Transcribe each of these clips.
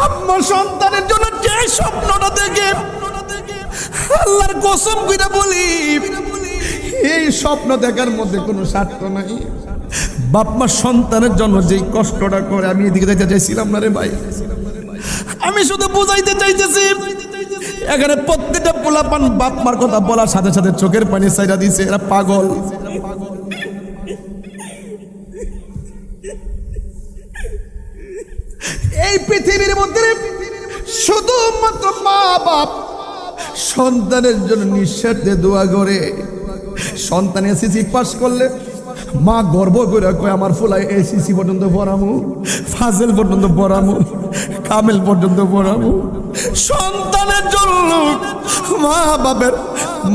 বাপ-মা সন্তানের জন্য যে স্বপ্নটা দেখে, আল্লাহর কসম কইরা বলি, এই স্বপ্ন দেখার মধ্যে কোনো স্বার্থ নাই। বাপ-মা সন্তানের জন্য যেই কষ্টটা করে, আমি এদিকে যাইতে চাইছিলাম না রে ভাই, আমি শুধু বুঝাইতে চাইতেছি। এখানে প্রত্যেকটা পোলাপান বাপ-মার কথা বলার সাথে সাথে চোখের পানি ছাইরা দিছে, এরা পাগল। এই পৃথিবীর মধ্যে শুধুমাত্র মা বাপ সন্তানের জন্য নিঃস্বার্থে দোয়া করে। সন্তান এসএসসি পাস করলে মা গর্ব করে কয়, আমার ফুলাই এসএসসি পর্যন্ত পড়ামু, ফাজেল পর্যন্ত পড়ামু, কামেল পর্যন্ত পড়ামু। সন্তানের জন্য মা বাপের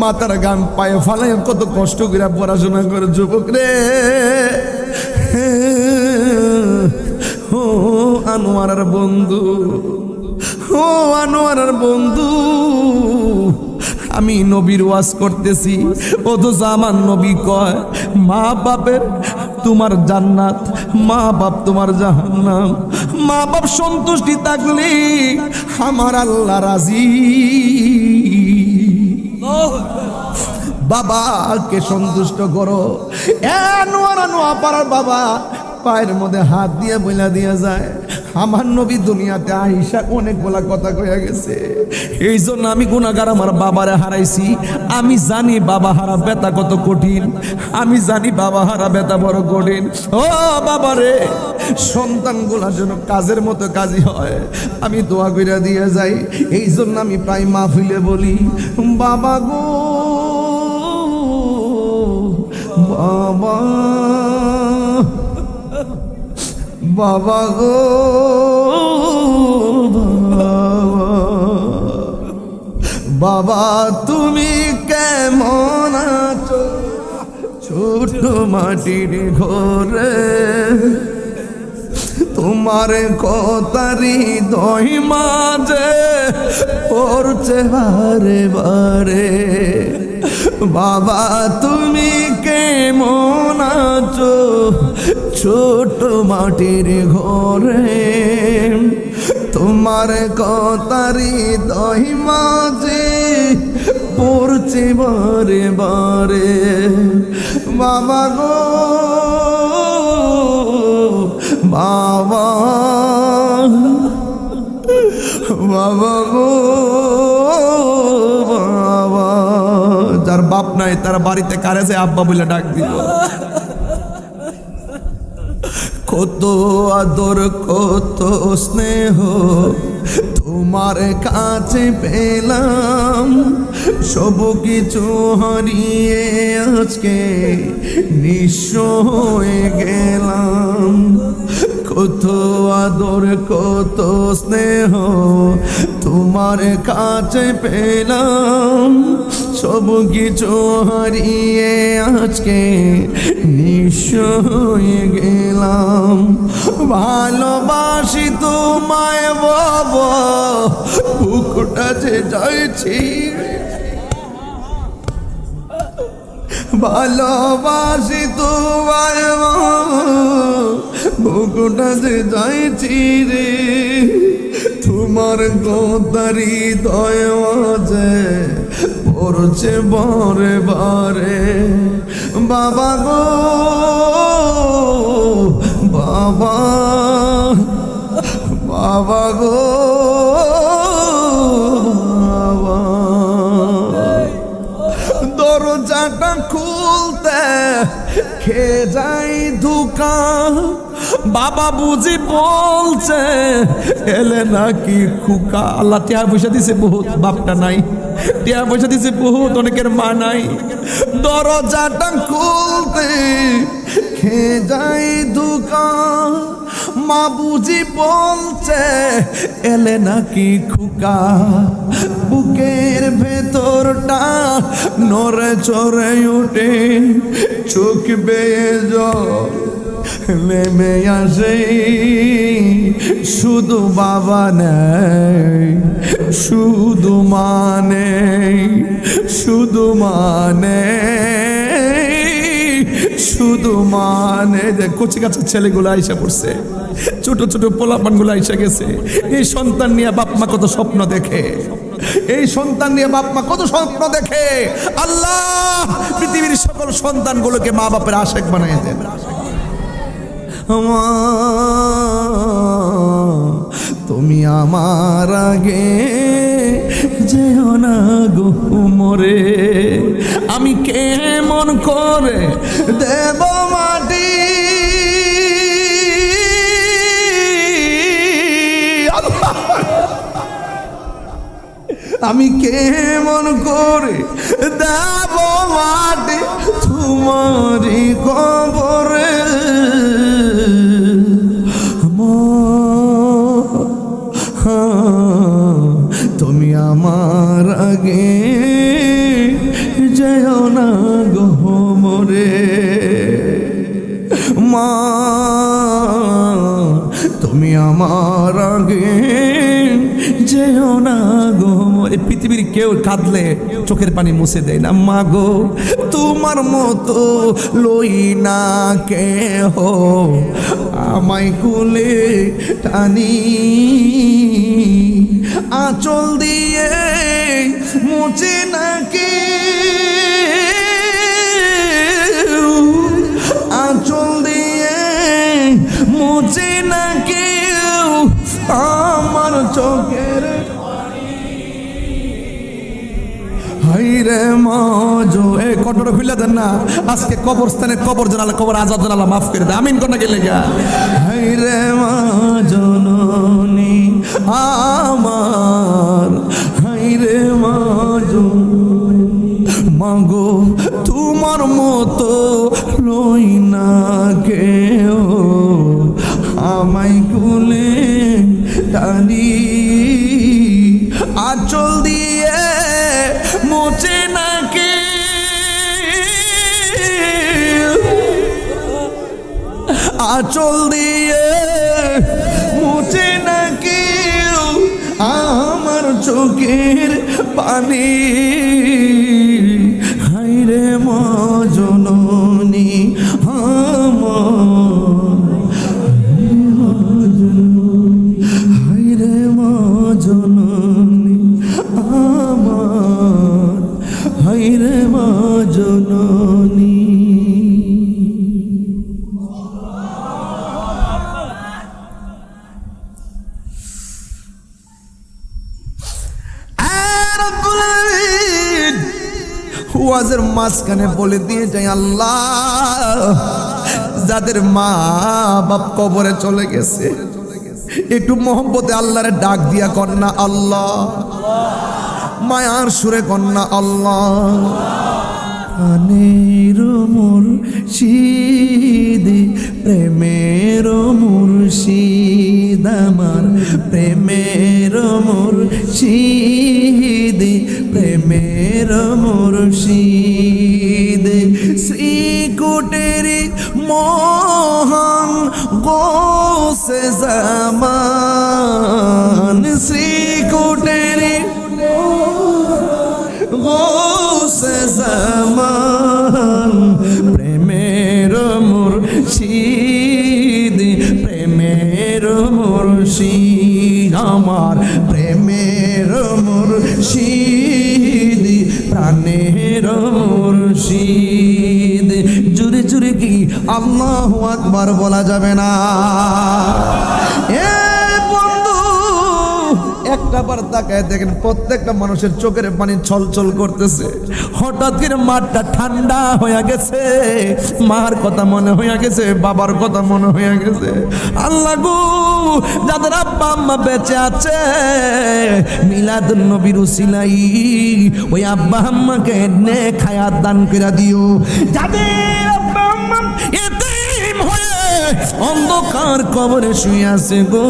মাথার গান পায়ে ফালাই কত কষ্ট করে পড়াশোনা করে। যুবক রে, ও আনোয়ারের বন্ধু, ও আনোয়ারের বন্ধু, আমি নবীর ওয়াজ করতেছি, অথচ আমার নবী কয় মা বাপের তোমার জান্নাত, মা বাপ তোমার জাহান্নাম। মা বাপ সন্তুষ্টি থাকলে আমার আল্লাহ রাজি। বাবাকে সন্তুষ্ট করো। পাড়ার বাবা পায়ের মধ্যে হাত দিয়ে বইলা দিয়া যায়, আমার নবী দুনিয়াতে আইসা অনেক বলা কথা কইয়া গেছে, এই জন্য আমি গুনাহগার আমার বাবারে হারাইছি। আমি জানি বাবা হারা ব্যথা কত কঠিন, আমি জানি বাবা হারা ব্যথা বড় কঠিন। ও বাবারে, সন্তানগুলার জন্য কাজের মতো কাজই হয়, আমি দোয়া কইরা দিয়ে যাই। এই জন্য আমি প্রায় মাহফিলে বলি, বাবা গো বাবা, বাবা গো বাবা, তুমি কেমন আছো? ছোট মাটির ঘরে তোমার কথারি দই মাঝে পড়ছে বারে বারে। বাবা তুমি কেমন আছো? ছোট মাটির ঘরে তোমার কথারি দই মাঝে পড়ছে বারে বারে। বাবা গো বাবা, বাবা গো বাবা। যার বাপ নাই তার বাড়িতে কারে যে আব্বা বলে ডাক দিব। কত আদর কত স্নেহ তোমার কাছে পেলাম, সব কিছু হারিয়ে আজকে নিঃস্ব হয়ে গেলাম। কত আদর কত স্নেহ তোমার কাছে পেলাম, সব কিছু হারিয়ে আজকে নিঃস্ব হয়ে গেলাম। ভালোবাসি তোমায় বাবা, বুকটা যে যাইছি। ভালোবাসি তোমায় বাবা, বুকটা যে যাইছি রে। তোমার গোদারি দয়াজে পড়ছে বারে বারে। বাবা গো বাবা, বাবা গো বাবা। দরজাটা খুলতে খেয়ে যাই ধোঁকা, বাবা বুঝি বলছে এলে নাকি খুকা। আল্লাহ টিয়া পয়সা দিছে বহুত, বাপটা নাই। টিয়া পয়সা দিছে বহুত, অনেকের মা নাই। দরজাটা খুলতে খেয়ে যাই ধোঁকা, মা বুঝি বলছে এলে নাকি খুকা। বুকের ভেতরটা নড়ে চড়ে উঠে, চোখ বেয়ে জল নেমে আসে। শুধু বাবা নেই, শুধু মানে, শুধু মানে, শুধু মানে যে কচি কাঁচা ছেলেগুলো আইসা পড়ছে, ছোট ছোট পোলাপানগুলো আইসা গেছে। এই সন্তান নিয়ে বাপ মা কত স্বপ্ন দেখে, এই সন্তান নিয়ে বাপ মা কত স্বপ্ন দেখে। আল্লাহ পৃথিবীর সকল সন্তানগুলোকে মা বাপের আশেক বানিয়ে দেন। তুমি আমার আগে যেও না গো মরে, আমি কেমন করে দেব মাটি। আমি কেমন করে দেব মাটি তোমারই কবরে। তুমি আমার আগে যেও না গো মরে, মা তুমি আমার আগে যেও না গো মরে। পৃথিবীর কেউ কাঁদলে চোখের পানি মুছে দেয় না। মা গো তোমার মতো লই না কেহ, আমায় কুলে টানি আঁচল দিয়ে মুছে নাকি, আঁচল দিয়ে মুছে নাকি আমার চোখের। হাইরে মজো এ কটর খুলে দেন না, আজকে কবরস্থানে কবর জানালা কবর আজাদ জানালা মাফ করে দেয়। আমিন কোন গেলে গা। হাইরে মা জননী আমার, হাইরে মা মাগো তোমার মতো লই না কেউ, আমায় কুলে টানি আঁচল দিয়ে মুছে নাকি, আঁচল দিয়ে মুছে নাকি আমার চোখের পানি। হাইরে মা জননী হাইরে মা জননী আমার, হাইরে মা জননী। ওয়াজের মাঝখানে বলে দিয়ে যাই, আল্লাহ যাদের মা বাপ কবরে চলে গেছে একটু মোহব্বতে আল্লাহরে ডাক দিয়া কন্যা আল্লাহ, মায়ার সুরে কন্যা আল্লাহ। প্রাণের মুর্শিদ প্রেমের মুর্শিদ আমার, প্রেমের মুর্শিদ প্রেমের মুর্শিদ। শ্রীকুটের মোহন গোসে জামান, শ্রীকুটের গোসে জামান, প্রেমের মুর্শিদ প্রেমের মুর্শিদ আমার, প্রেমের মুর্শিদ প্রাণের মুর্শিদ। জুরে জুরে কি আল্লাহু আকবার বলা যাবে না? একটা বার তাকায় দেখেন প্রত্যেকটা মানুষের চোখের পানি ছলছল করতেছে। হঠাৎ করে মাঠটা ঠান্ডা হয়ে গেছে, মার কথা মনে হয়ে গেছে, বাবার কথা মনে হয়ে গেছে। আল্লাহ গো যাদের আব্বা আম্মা বেঁচে আছে মিলাদুন নবীর উসিলাই ওই আব্বা আম্মাকে নেক হায়াত দান করে দিও। যাদের আব্বা আম্মা এতিম হয়ে অন্ধকার কবরে শুয়ে আছে গো,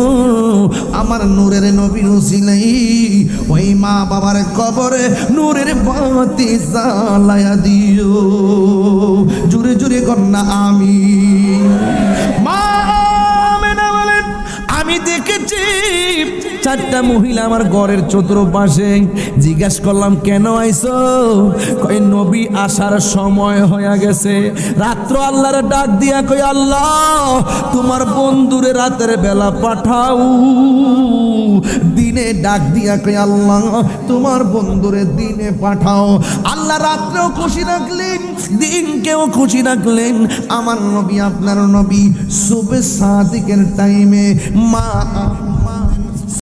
আমার নূরের নবীর উসিলাই ওই মা বাবার কবরে নূরের বাতি জ্বালায়া দিও। জুরে জুরে কন্যা আমি মা আমেনা বলেন, আমি দেখেছি চারটা মহিলা আমার ঘরের চতুর্পাশে। জিজ্ঞাসা করলাম কেন আইছো? কই নবী আসার সময় হয়ে গেছে। রাত্র আল্লাহর ডাক দিয়া কই আল্লাহ তোমার বন্ধুরে রাতের বেলা পাঠাও। দিনে ডাক দিয়া কই আল্লাহ তোমার বন্ধুরে দিনে পাঠাও। আল্লাহ রাত্রেও খুশি রাখলেন, দিনকেও খুশি রাখলেন। আমার নবী আপনার নবী সুবে সাদিকের টাইমে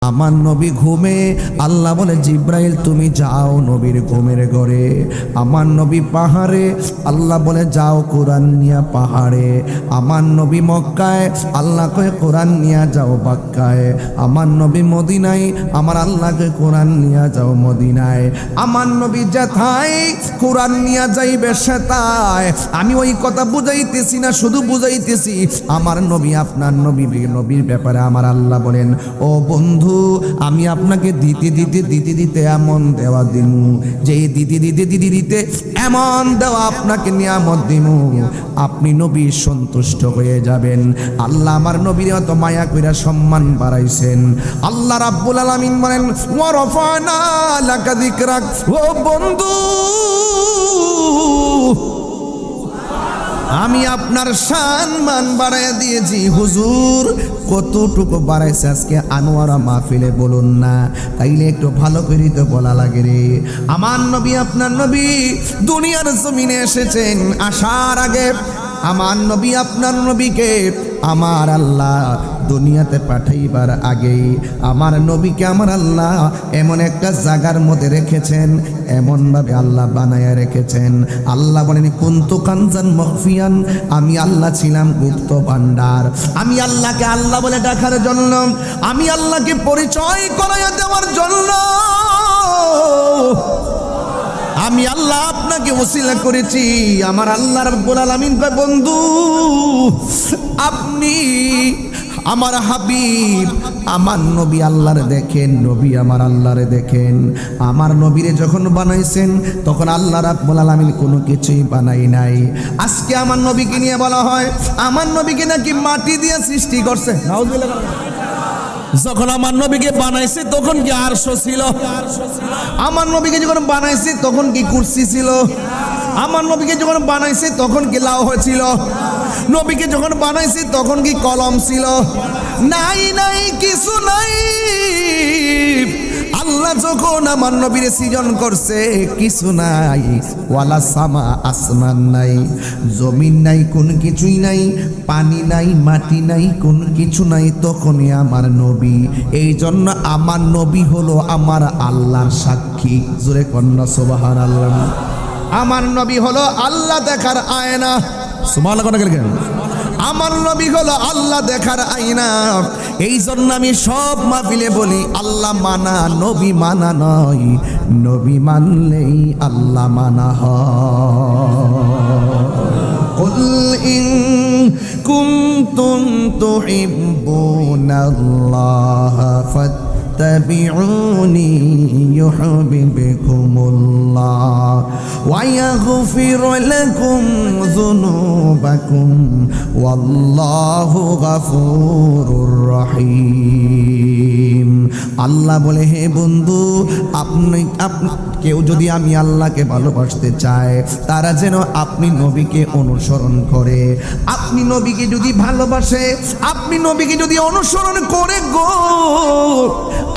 আমার নবী ঘুমে। আল্লাহ বলে জিব্রাইল তুমি যাও নবীর ঘুমের ঘরে। আমার নবী পাহাড়ে, আল্লাহ বলে যাও কোরআন নিয়া পাহাড়ে। আমার নবী মক্কায়, আল্লাহ কয়ে কোরআন নিয়া যাও মক্কায়। আমার নবী মদিনায়, আমার আল্লাহকে কোরআন নিয়া যাও মদিনায়। আমার নবী যেথায় কোরআন নিয়া যাইবে সেথায়। আমি ওই কথা বুঝাইতেছি না, শুধু বুঝাইতেছি আমার নবী আপনার নবীর ব্যাপারে আমার আল্লাহ বলেন ও বন্ধু আমি আপনাকে দিতে দিতে এমন দেওয়া দিমু, যে দিতে এমন দেওয়া আপনাকে নিয়ামত দিমু আপনি নবী সন্তুষ্ট হয়ে যাবেন। আল্লাহ আমার নবীর এত মায়া কইরা সম্মান বাড়াইছেন। আল্লাহ রাব্বুল আলামিন বলেন ওয়া রাফানা লাকা যিকরাক। ও বন্ধু আমি আপনার সম্মান বাড়াইয়া দিয়েছি। হুজুর কতটুকু বাড়াইছে আজকে আনোয়ারা মাহফিলে বলুন না, তাইলে একটু ভালো করে তো বলা লাগে রে। আমার নবী আপনার নবী দুনিয়ার জমিনে এসেছেন, আসার আগে আমার নবী আপনার নবীকে আমার আল্লাহ দুনিয়াতে পাঠাইবার আগে আমার নবীকে আমার আল্লাহ এমন একটা জায়গার মধ্যে রেখেছেন, এমনভাবে আল্লাহ বানায়া রেখেছেন। আল্লাহ বলেন কুনতু কানজান মখফিয়ান, আমি আল্লাহ ছিলাম গুপ্ত ভান্ডার। আমি আল্লাহকে আল্লাহ বলে ডাকার জন্য, আমি আল্লাহকে পরিচয় করাইয়া দেওয়ার জন্য আমি আল্লাহ আপনাকে ওসিলা করেছি। আমার আল্লাহ রাব্বুল আলামিন কয় বন্ধু আপনি আমার হাবিব আমার নবী আল্লাহরে দেখেন, নবী আমার আল্লাহরে দেখেন। আমার নবীরে যখন বানাইছেন তখন আল্লাহ রাব্বুল আলামিন কোনো কিছুই বানাই নাই। আজকে আমার নবীকে নিয়ে বলা হয় আমার নবীকে নাকি মাটি দিয়ে সৃষ্টি করছে। নাউজুবিল্লাহ। যখন আমার নবীকে বানাইছে তখন কি আরশ ছিল? আমার নবীকে যখন বানাইছে তখন কি কুরসি ছিল? আমার নবীকে যখন বানাইছে তখন কি লাউহ ছিল? নবীকে যখন বানাইছে তখন কি কলম ছিল? নাই নাই, কিছু নাই। আল্লাহ যখন আমার নবীর সৃজন করছে কিছু নাই। ওয়ালা সামা, আসমান নাই, জমিন নাই, কোন কিছুই নাই, পানি নাই, মাটি নাই, কোন কিছু নাই, তখনই আমার নবী। এই জন্য আমার নবী হলো আমার আল্লাহর সাক্ষী। জোরে কন্যা সুবহানাল্লাহ। আমার নবী হলো আল্লাহ দেখার আয়না। সুবহানাল্লাহ কেন? আমার নবী হলো আল্লাহ দেখার আয়না। এই জন্য আমি সব মাহফিলে বলি আল্লাহ মানা নবী মানা নয়, নবী মানলেই আল্লাহ মানা হয়। কুল ইন কুনতুম তুহিব্বুনাল্লাহ ফাত্তাবিউনি ইউহিব্বুকুমুল্লাহ ওয়া ইয়াগফির লাকুম যুনুবাকুম ওয়াল্লাহু গফুরুর রহিম। আল্লাহ বলে হে বন্ধু আপনি কেউ যদি আমি আল্লাহকে ভালোবাসতে চায় তারা যেন আপনি নবীকে অনুসরণ করে। আপনি নবীকে যদি ভালোবাসে, আপনি নবীকে যদি অনুসরণ করে গো,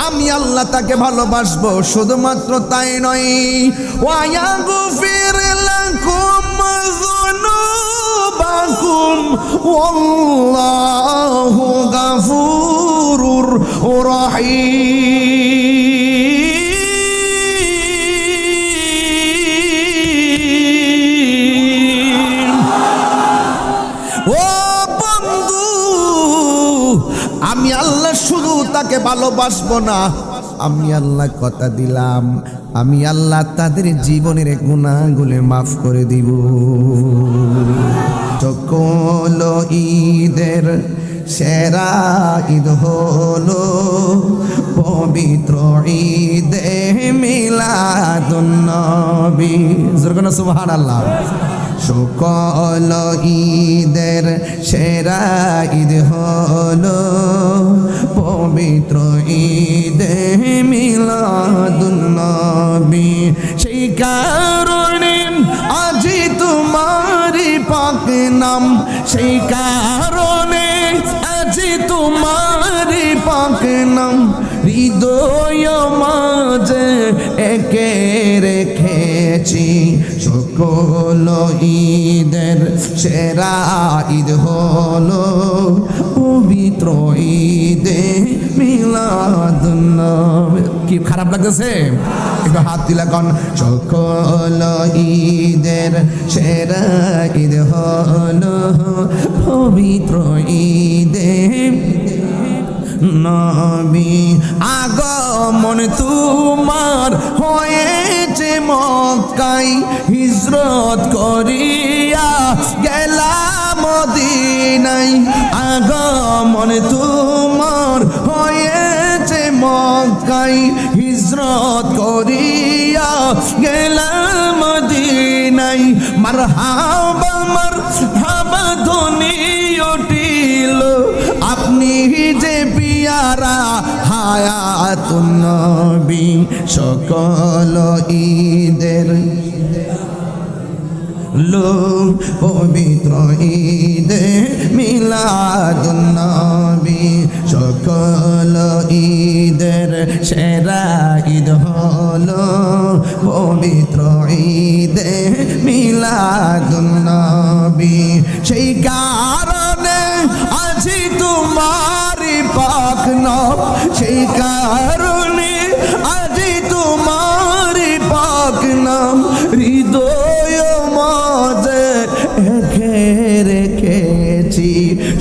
আমি আল্লাহ তাকে ভালোবাসবো। শুধুমাত্র তাই নয়, ওয়া ইয়াগফির লাকুম যুনুবাকুম ওয়াল্লাহু গফুরুর রহিম। ও বন্ধু আমি আল্লাহ শুধু তাকে ভালোবাসবো না, আমি আল্লাহ কথা দিলাম আমি আল্লাহ তাদের জীবনের গুনাহগুলো মাফ করে দিব। সকল ঈদের সেরা ঈদ হলো পবিত্র ঈদে মিলাদুন নবী। সুবহানাল্লাহ। সকল ঈদের সেরা ঈদ হলো পবিত্র ঈদ কারণে আজি তোমারি পাক নাম, সেই কারণে আজি তোমারি পাক নাম হৃদয় মাঝে একে রেখেছি। সকল ঈদের সেরা ঈদ হলো পবিত্র ঈদে মিলাদুন্নবী। কি খারাপ লাগতেছে? একটু হাত দিলা কন। সকল ঈদের সেরা ঈদ হলো পবিত্র ঈদে নবী। আগমন তোমার হয়েছে মক্কায়, হিজরত করিয়া গেলাম মদিনায়। আগমন তোমার হয়েছে মক্কায়, হিজরত করিয়া গেলাম মদিনায়। মারহাবা মারহাবা ধ্বনি উঠিল, আপনি যে পিয়ারা হায়াতুন নবী। সকল ঈদের লোক পবিত্র ঈদে মিলাদুন নবী। সকল ঈদের সেরা ঈদ হলো পবিত্র ঈদে মিলাদুন নবী। সেই কারণে আজি তোমারি পাক নাম, সেই কারণে আজি তোমারি পাক নাম হৃদয় মাঝে একে রেখেছি।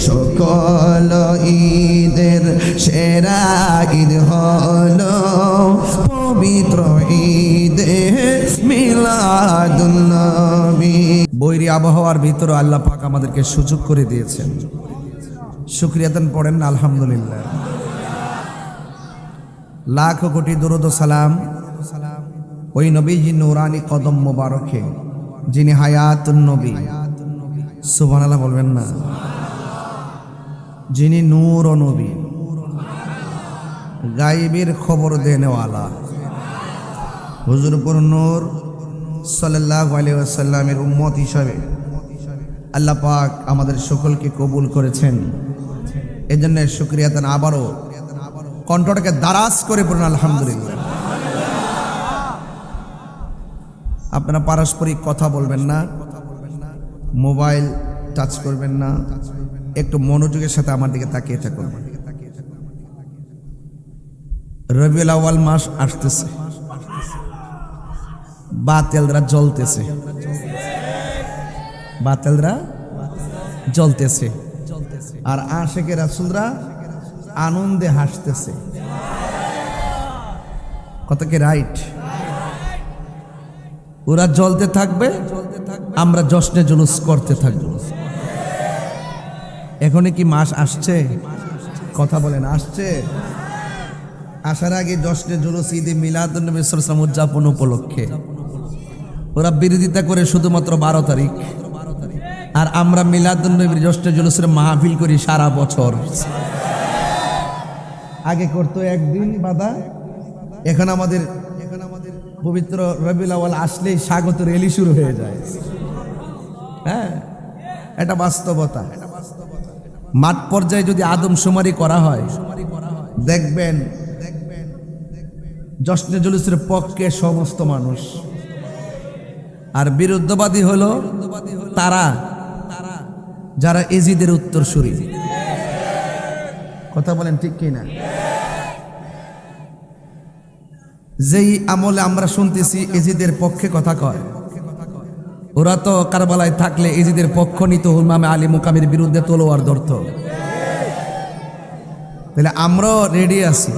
সকল ঈদের সেরা ঈদ হলো পবিত্র ঈদে মিলাদুন নবী। বৈরী আবহাওয়ার ভিতরে আল্লাহ পাক আমাদেরকে সুযোগ করে দিয়েছেন। শুকরিয়া দেন, পড়েন না আলহামদুলিল্লাহ। লাখ কোটি দরুদ ও সালাম ওই নবীজি নূরানি কদম মোবারকে, যিনি হায়াতুন নবী। সুবহানাল্লাহ বলবেন না? যিনি নূর ও নবী, গায়েবের খবর দেনেওয়ালা হুজুরপুর নূর সাল্লাল্লাহু আলাইহি ওয়াসাল্লামের উম্মত হিসাবে আল্লাহ পাক আমাদের সকলকে কবুল করেছেন। এজন্য শুকরিয়া দেন। আবারও কণ্ঠটাকে দারাজ করে পড়ুন আলহামদুলিল্লাহ। আপনারা পারস্পরিক কথা বলবেন না, মোবাইল টাচ করবেন না, একটু মনোযোগের সাথে আমার দিকে তাকিয়ে থাকুন। রবিউল আউয়াল মাস আসতেছে, বাতিলরা জ্বলতেছে, বাতিলরা জ্বলতেছে, আর আশিকে রাসূলরা আনন্দে হাসতেছে। কত কি রাইট? ওরা জ্বলতে থাকবে, আমরা জশ্নে জুলুস করতে থাকবো। এখনই কি মাস আসছে? কথা বলেন, আসছে? আসার আগে জশ্নে জুলুস ঈদে মিলাদুন নবী সাল্লাল্লাহু আলাইহি ওয়াসাল্লাম উদযাপন উপলক্ষে ওরা বিরোধিতা করে শুধুমাত্র 12 তারিখ, আর আমরা মিলাদুন নবীর জশ্নে জুলুসের মাহফিল করি সারা বছর। আগে করতো একদিন বাদা, এখন আমাদের পবিত্র রবিউল আউয়াল আসলেই স্বাগত র্যালি শুরু হয়ে যায়। হ্যাঁ, এটা বাস্তবতা। মাঠ পর্যায়ে যদি আদমশুমারি করা হয়, দেখবেন জশ্নে জুলুসের পক্ষে সমস্ত মানুষ, আর বিরুদ্ধবাদী হলো তারা যারা এজিদের উত্তরসূরি। কথা বলেন ঠিক কিনা? যেই আমলে আমরা শুনতেছি এজিদের পক্ষে কথা কয়, ওরা তো কারবালায় থাকলে এজিদের পক্ষ নিত, ইমামে আলী মুকামের বিরুদ্ধে তলোয়ার ধরত। তাহলে আমরাও রেডি আছি,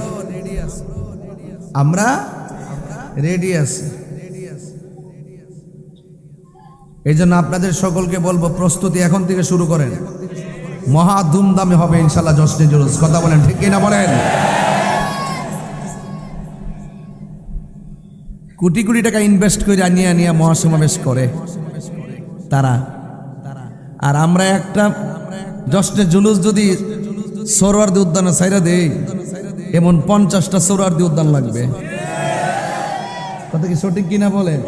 আমরা রেডি আছি। এই জন্য আপনাদের সকলকে বলবো, প্রস্তুতি এখন থেকে শুরু করেন। মহা ধুমধামে হবে ইনশাল্লাহ জশ্নে জুলুস। কথা বলেন ঠিক কিনা বলেন? কোটি কোটি টাকা ইনভেস্ট করে আনিয়া মহাসমাবেশ করে তারা, আর আমরা একটা জশ্নে জুলুস যদি সোহরাওয়ার্দী উদ্যানে ছাইরা দেই, এমন 50টা সোহরাওয়ার্দী উদ্যান লাগবে। কথা কি সঠিক কিনা বলেন?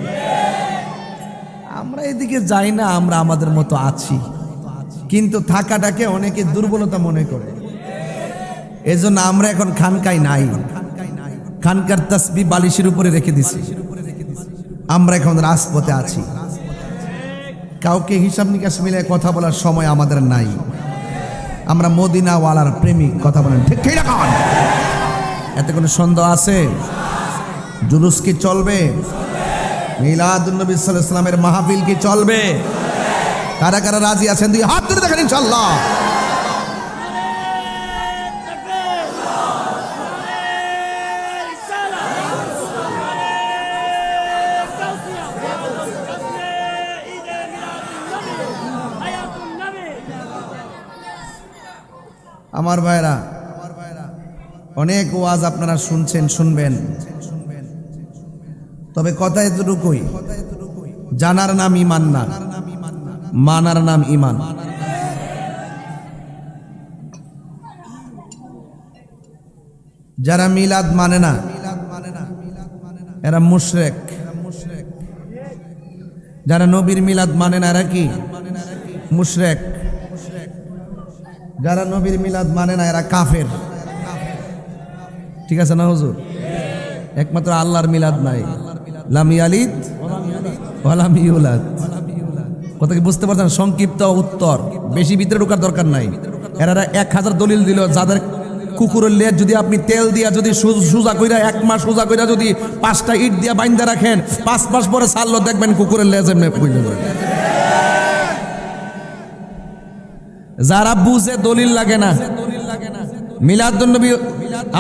আমরা এদিকে যাই না, আমরা আমাদের মতো আছি, কিন্তু থাকাটাকে অনেকে দুর্বলতা মনে করে। এজন্য আমরা এখন খানকায় নাই, খানকার তাসবিহ বালিশের উপরে রেখে দিছি। আমরা এখন রাজপথে আছি, কাউকে হিসাব নিকাশ মিলে কথা বলার সময় আমাদের নাই। আমরা মদিনাওয়ালার প্রেমিক, কথা বলেন ঠিক ঠিক না? এতে কোনো সন্দেহ আছে? জুলুস কি চলবে? মিলাদুন্নবী সাল্লাল্লাহু আলাইহি ওয়াসাল্লামের মাহফিল কি চলবে? কারা কারা রাজি আছেন দুই হাত তুলে দেখেন ইনশাআল্লাহ। আমার ভাইরা, অনেক ওয়াজ আপনারা শুনছেন, শুনবেন, তবে কথা এতটুকুই, জানার নাম ঈমান না, মানার নাম ঈমান। যারা মিলাদ মানে না এরা মুশরিক, যারা নবীর মিলাদ মানে না এরা কি? মুশরিক। যারা নবীর মিলাদ মানে না এরা কাফের। ঠিক আছে না হুজুর? একমাত্র আল্লাহর মিলাদ নাই, লাম ইয়ালিদ ওয়া লাম ইউলাদ। কথা কি বুঝতে পারছেন? সংক্ষিপ্ত উত্তর, বেশি ভিতরে ঢোকার দরকার নাই। এরা 1000 দলিল দিল, যাদের কুকুরের লেজ যদি আপনি তেল দিয়া যদি সোজা কইরা 1 মাস সোজা কইরা যদি 5টা ইট দিয়া বাইন্ধা রাখেন, 5 মাস পরে ছাড়লো দেখবেন কুকুরের লেজ এমনি কইরা যাবে। যারা বুঝে দলিল লাগে না, মিলাদুন নবী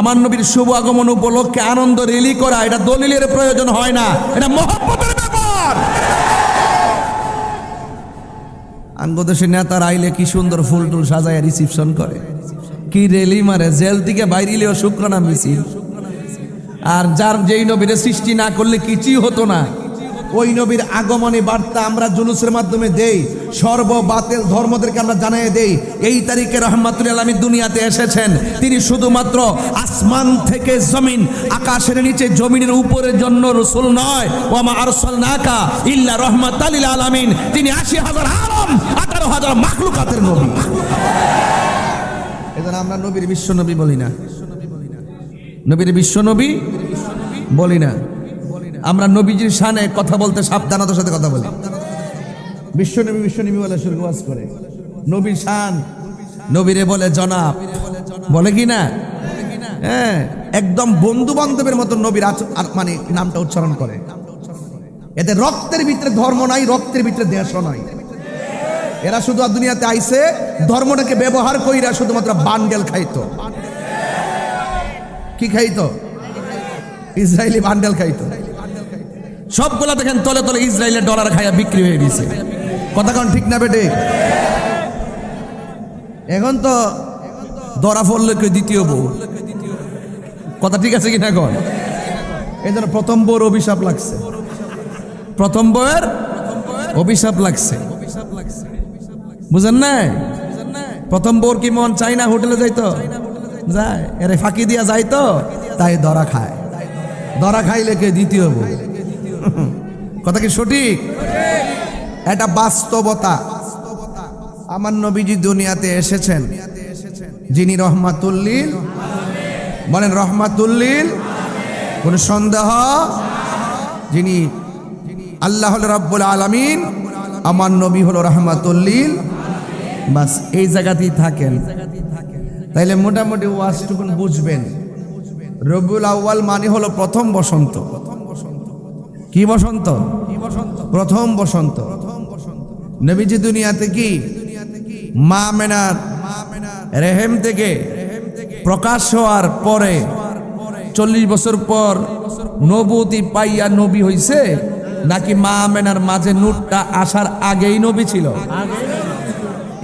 আমার নবীর শুভ আগমন উপলক্ষে আনন্দ রেলি করা, এটা দলিলের প্রয়োজন হয় না, এটা মহব্বতের ব্যাপার। আঙ্গদেশের নেতারা আইলে কি সুন্দর ফুল টুল সাজায় রিসিপশন করে, কি রেলি মারে, জেল থেকে বাইরিলেও শুক্রানা মিছিল। আর যার যেই নবীর সৃষ্টি না করলে কিছুই হতো না, ওই নবীর আগমনী বার্তা আমরা জুলুসের মাধ্যমে দেই, সর্ব বাতিল ধর্মদেরকে আমরা জানিয়ে দেই এই তারিখে রহমাতুল আলামিন দুনিয়াতে এসেছেন। তিনি শুধুমাত্র আসমান থেকে জমিন, আকাশের নিচে জমিনের উপরের জন্য রাসূল নয়, ওয়া মা আরসালনাকা ইল্লা রাহমাতাল লিল আলামিন। তিনি ৮০,০০০ আলম ১৮,০০০ মাখলুকাতের নবী। এজন্য আমরা নবীর বিশ্ব নবী বলি না, নবীর বিশ্ব নবী বলি না। আমরা নবীজির শানে কথা বলতে সাবধানতার সাথে কথা বলি। বিশ্বনবী বিশ্বনবী বলে শুরু ওয়াজ করে, নবীর শান, নবীরে বলে জনাব, বলে কি না? হ্যাঁ, একদম বন্ধু বান্ধবের মতো নবীর মানে নামটা উচ্চারণ করে। এতে রক্তের ভিতরে ধর্ম নাই, রক্তের ভিতরে দেশও নাই। এরা শুধু দুনিয়াতে আইছে ধর্মটাকে ব্যবহার কইরা শুধুমাত্র বান্ডেল খাইতো। কি খাইতো? ইসরায়েলি বান্ডেল খাইতো। সবগুলা দেখেন তলে তলে ইসরায়েলের ডলার খাইয়া বিক্রি হয়ে গেছে। কথা কোন ঠিক না বেটে? এখন তো ধরা পড়লে কেউ দ্বিতীয় বউ। কথা ঠিক আছে কিনা এখন? এই জন্য প্রথম বউর অভিশাপ লাগছে, প্রথম বউয়ের অভিশাপ লাগছে, বুঝেন না? প্রথম বউর কি মন চাই না হোটেলে যাইতো? যায়, এর ফাঁকি দিয়া যাইতো, তাই ধরা খায়। ধরা খাইলে কে দ্বিতীয় বউ। কথা কি সঠিক? এটা বাস্তবতা। আমার নবীজি দুনিয়াতে এসেছেন যিনি রহমাতুল লিল, বলেন রহমাতুল লিল, কোন সন্দেহ? যিনি আল্লাহ রাব্বুল আলামিন, আমার নবী হলো রহমাতুল লিল। বাস এই জায়গাতেই থাকেন, তাইলে মোটামুটি ওয়াজটুকুন বুঝবেন। রবিউল আউয়াল মানে হলো প্রথম বসন্ত। কি বসন্ত? প্রথম বসন্ত। নবীজি দুনিয়াতে কি মা আমেনার রেহেম থেকে প্রকাশ হওয়ার পরে 40 বছর পর নবুয়তি পাইয়া নবী হইছে, নাকি মা আমেনার মাঝে নূরটা আসার আগেই নবী ছিল?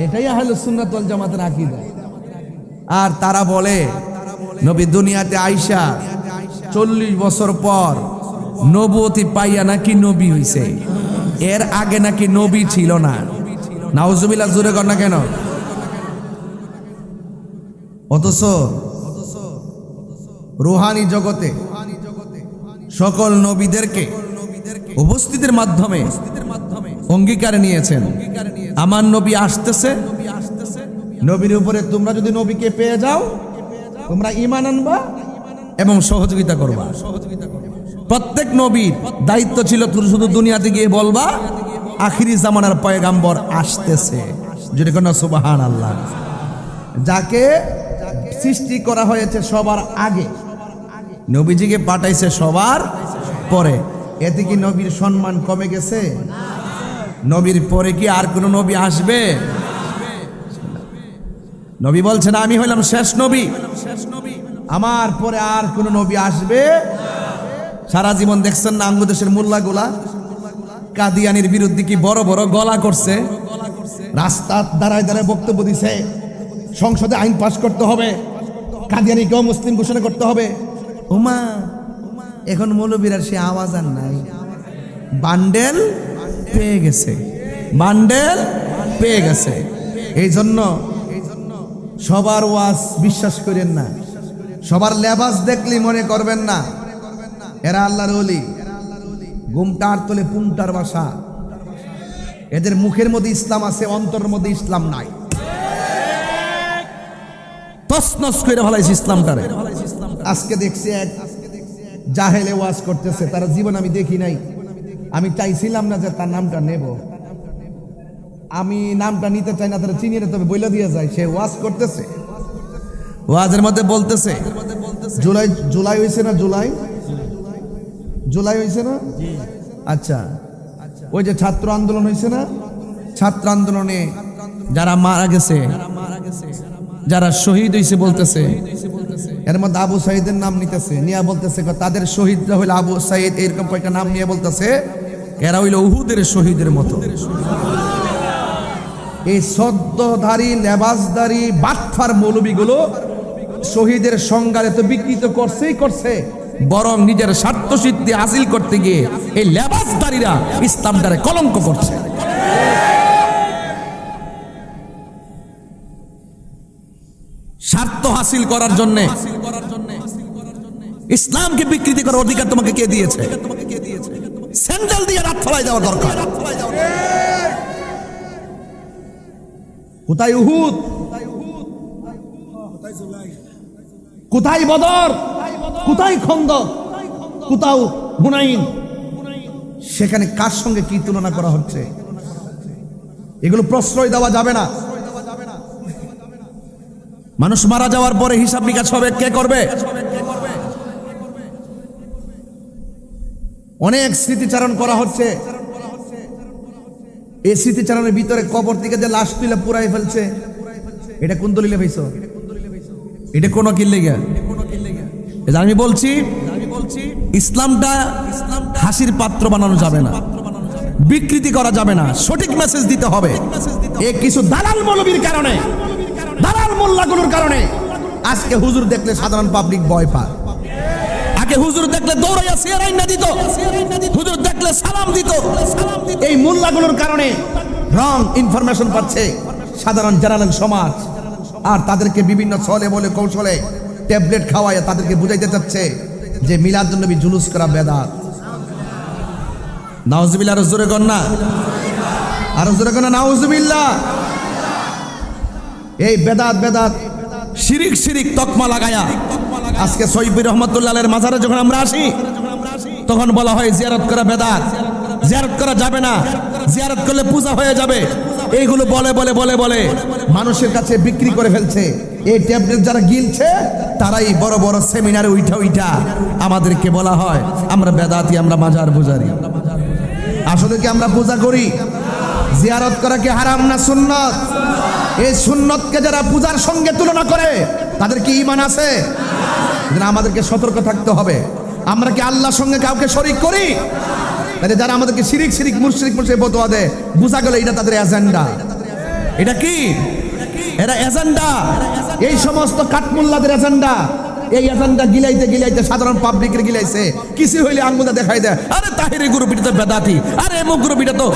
এটাই আহলে সুন্নাত ওয়াল জামাতের আকীদা। আর তারা বলে নবী দুনিয়াতে আইসা 40 বছর পর নবুয়তি পাইয়া নাকি নবী হইছে, এর আগে নাকি নবী ছিল না। নাউজুবিল্লাহ, জোরে কর না কেন? অথচ রুহানি জগতে সকল নবীদেরকে উপস্থিতির মাধ্যমে অঙ্গীকার নিয়েছেন, আমার নবী আসতেছে, নবীর উপরে তোমরা যদি নবীকে পেয়ে যাও তোমরা ঈমান আনবা এবং সহযোগিতা করবা। প্রত্যেক নবীর দায়িত্ব ছিল তুমি শুধু দুনিয়াতে গিয়ে বলবা আখিরি জামানার পয়গাম্বর আসতেছে, যদি কোন সুবহানাল্লাহ। যাকে সৃষ্টি করা হয়েছে সবার আগে, নবীজিকে পাঠাইছে সবার পরে, এতে কি নবীর সম্মান কমে গেছে? নবীর পরে কি আর কোন নবী আসবে? নবী বলছেন আমি হইলাম শেষ নবী, আমার পরে আর কোন নবী আসবে? সারা জীবন দেখছেন না আঙ্গুদেশের মোল্লাগুলা কাদিয়ানির বিরুদ্ধে কি বড় বড় গলা করছে, রাস্তা দাঁড়ায় দাঁড়ায় বক্তব্য দিছে, সংসদে আইন পাশ করতে হবে, কাদিয়ানিকেও মুসলিম ঘোষণা করতে হবে। ওমা, এখন মৌলবীর সে আওয়াজ আর নাই, বান্ডেল পেয়ে গেছে, বান্ডেল পেয়ে গেছে। এই জন্য সবার ওয়াজ বিশ্বাস করেন না, সবার লেবাস দেখলি মনে করবেন না এরা আল্লাহর ওলি। ঘুমটার তোলে পুমটার বাসা, এদের মুখের মধ্যে ইসলাম আছে, অন্তরের মধ্যে ইসলাম নাই। তছনছ করে ফেলাইছে ইসলামটারে। আজকে দেখছি এক জাহেলে ওয়াজ করতেছে, তার জীবন আমি দেখি নাই, আমি চাইছিলাম না যে তার নামটা নেব, আমি নামটা নিতে চাই না, তারা চিনিয়ে তবে বইলা দিয়ে যায়। সে ওয়াজ করতেছে, ওয়াজের মধ্যে বলতেছে জুলাই জুলাই হয়েছে না, জুলাই জুলাই হয়েছে না, আচ্ছা ওই যে ছাত্র আন্দোলন হয়েছে না, ছাত্র আন্দোলনে যারা মারা গেছে, যারা শহীদ হয়েছে বলতেছে, এর মধ্যে আবু সাইদের নাম নিতেছে, নিয়ে বলতেছে তাদের শহীদরা হইল আবু সাইদ, এরকম কয়েকটা নাম নিয়ে বলতেছে এরা হইল উহুদের শহীদের মতো। এই সদ্যধারী লেবাসধারী বাটফার মৌলবীগুলো শহীদের সংজ্ঞারে তো বিকৃত করছেই করছে, বরং নিজের স্বার্থ সিদ্ধি হাসিল করতে গিয়ে এই লেবাসধারীরা ইসলামটারে কলঙ্ক করছে। স্বার্থ হাসিল করার জন্য ইসলামকে বিকৃতি করার অধিকার তোমাকে কে দিয়েছে? স্যান্ডেল দিয়ে রাত ফলাই দেওয়ার দরকার। কোথায় উহুদ, কোথায় বদর, কোথায় খন্দক, কোথাও হুনাইন? সেখানে কার সঙ্গে কি তুলনা করা হচ্ছে? এগুলো প্রশ্রয় দেওয়া যাবে না। মানুষ মারা যাওয়ার পরে হিসাব নিকাশ হবে, কে করবে? অনেক স্মৃতিচারণ করা হচ্ছে, এই স্মৃতিচারণের ভিতরে কবর থেকে যে লাশ তুলে পুরাই ফেলছে, এটা কোন দলিলে পাইছ? এটা কোন কিল্লে গা? আমি বলছি ইসলামটা হাসির পাত্র বানানো যাবে না, বিকৃতি করা যাবে না, সঠিক মেসেজ দিতে হবে। এই কিছু দালাল মৌলবীর কারণে, দালাল মোল্লাগুলোর কারণে আজকে হুজুর দেখলে সাধারণ পাবলিক ভয় পায়। আগে হুজুর দেখলে দৌড়াইয়া সিয়ারাইনা দিত, হুজুর দেখলে সালাম দিত। এই মোল্লাগুলোর কারণে রং ইনফরমেশন পাচ্ছে সাধারণ জেনারেল সমাজ, আর তাদেরকে বিভিন্ন ছলে বলে কৌশলে ট্যাবলেট খাওয়ায় তাদেরকে বুঝাইতে চাচ্ছে যে মিলাদুন নবী জুলুস করা বেদাত। নাউজুবিল্লাহ, আরো জোরে কর না, আরো জোরে কর না, নাউজুবিল্লাহ। এই বেদাত বেদাত শিরিক শিরিক তকমা লাগায়া আজকে সৈয়দ রহমতুল্লাহের মাজারে যখন আমরা আসি তখন বলা হয় জিয়ারত করা বেদাত, জিয়ারত করা যাবে না, জিয়ারত করলে পূজা হয়ে যাবে। এইগুলো বলে বলে বলে বলে মানুষের কাছে বিক্রি করে ফেলছে। এই ট্যাবলেট যারা গিলছে তারাই বড় বড় সেমিনারে উঠা উঠা আমাদেরকে বলা হয় আমরা বেদাতি, আমরা মাজার পূজারি। আসলে কি আমরা পূজা করি? জিয়ারত করা কি হারাম না সুন্নত? এই সুন্নতকে যারা পূজার সঙ্গে তুলনা করে তাদের কি ঈমান আছে? আমাদেরকে সতর্ক থাকতে হবে। আমরা কি আল্লাহর সঙ্গে কাউকে শরীক করি? তাহলে যারা আমাদেরকে শিরিক শিরিক মুশরিক মুশরিক ফতোয়া দেয়, বুঝা গেল এটা তাদের এজেন্ডা। এটা কি? এরা এজেন্ডা, এই সমস্ত কাঠমোল্লাদের এজেন্ডা। এই এজেন্ডা গিলাইতে গিলাইতে সাধারণ পাবলিকের গিলাইছে। কিছু হইলে আঙ্গুলে দেখাই দেয়, আরে তাহিরি গ্রুপ এটা তো বেদাতি, আরে এমুক গ্রুপ এটা তো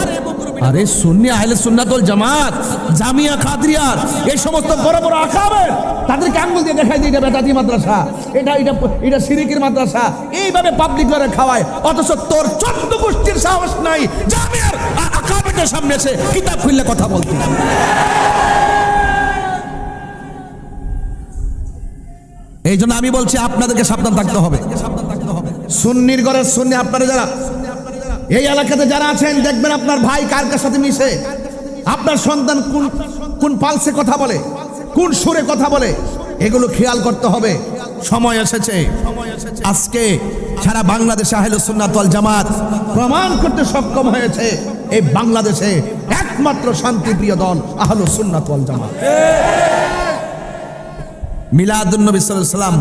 আরে সুন্নি আহলে সুন্নাত ওয়াল জামাত, জামিয়া কাদরিয়ার এই সমস্ত বড় বড় আকাবের তাদেরকে আঙ্গুল দিয়ে দেখায় দিয়ে এটা বেদাতি মাদ্রাসা, এটা শিরিকের মাদ্রাসা, এইভাবে পাবলিক করে খাওয়ায়। অথচ তোর 14 গোষ্ঠীর সাহস নাই জামিয়ার আকাবের সামনে এসে কিতাব খুললে কথা বলতে। এই জন্য আমি বলছি আপনাদেরকে সাবধান থাকতে হবে। সুন্নির ঘরের সুন্নি আপনারা যারা এই এলাকাতে যারা আছেন, দেখবেন আপনার ভাই কার কার সাথে মিশে, আপনার সন্তান কোন কোন পালসে কথা বলে, কোন সুরে কথা বলে, এগুলো খেয়াল করতে হবে। সময় এসেছে আজকে সারা বাংলাদেশে আহলে সুন্নাত ওয়াল জামাত প্রমাণ করতে সক্ষম হয়েছে এই বাংলাদেশে একমাত্র শান্তিপ্রিয় দল আহলে সুন্নাত ওয়াল জামাত। মিলাদুন নবী সাল্লাল্লাহু আলাইহি সাল্লাম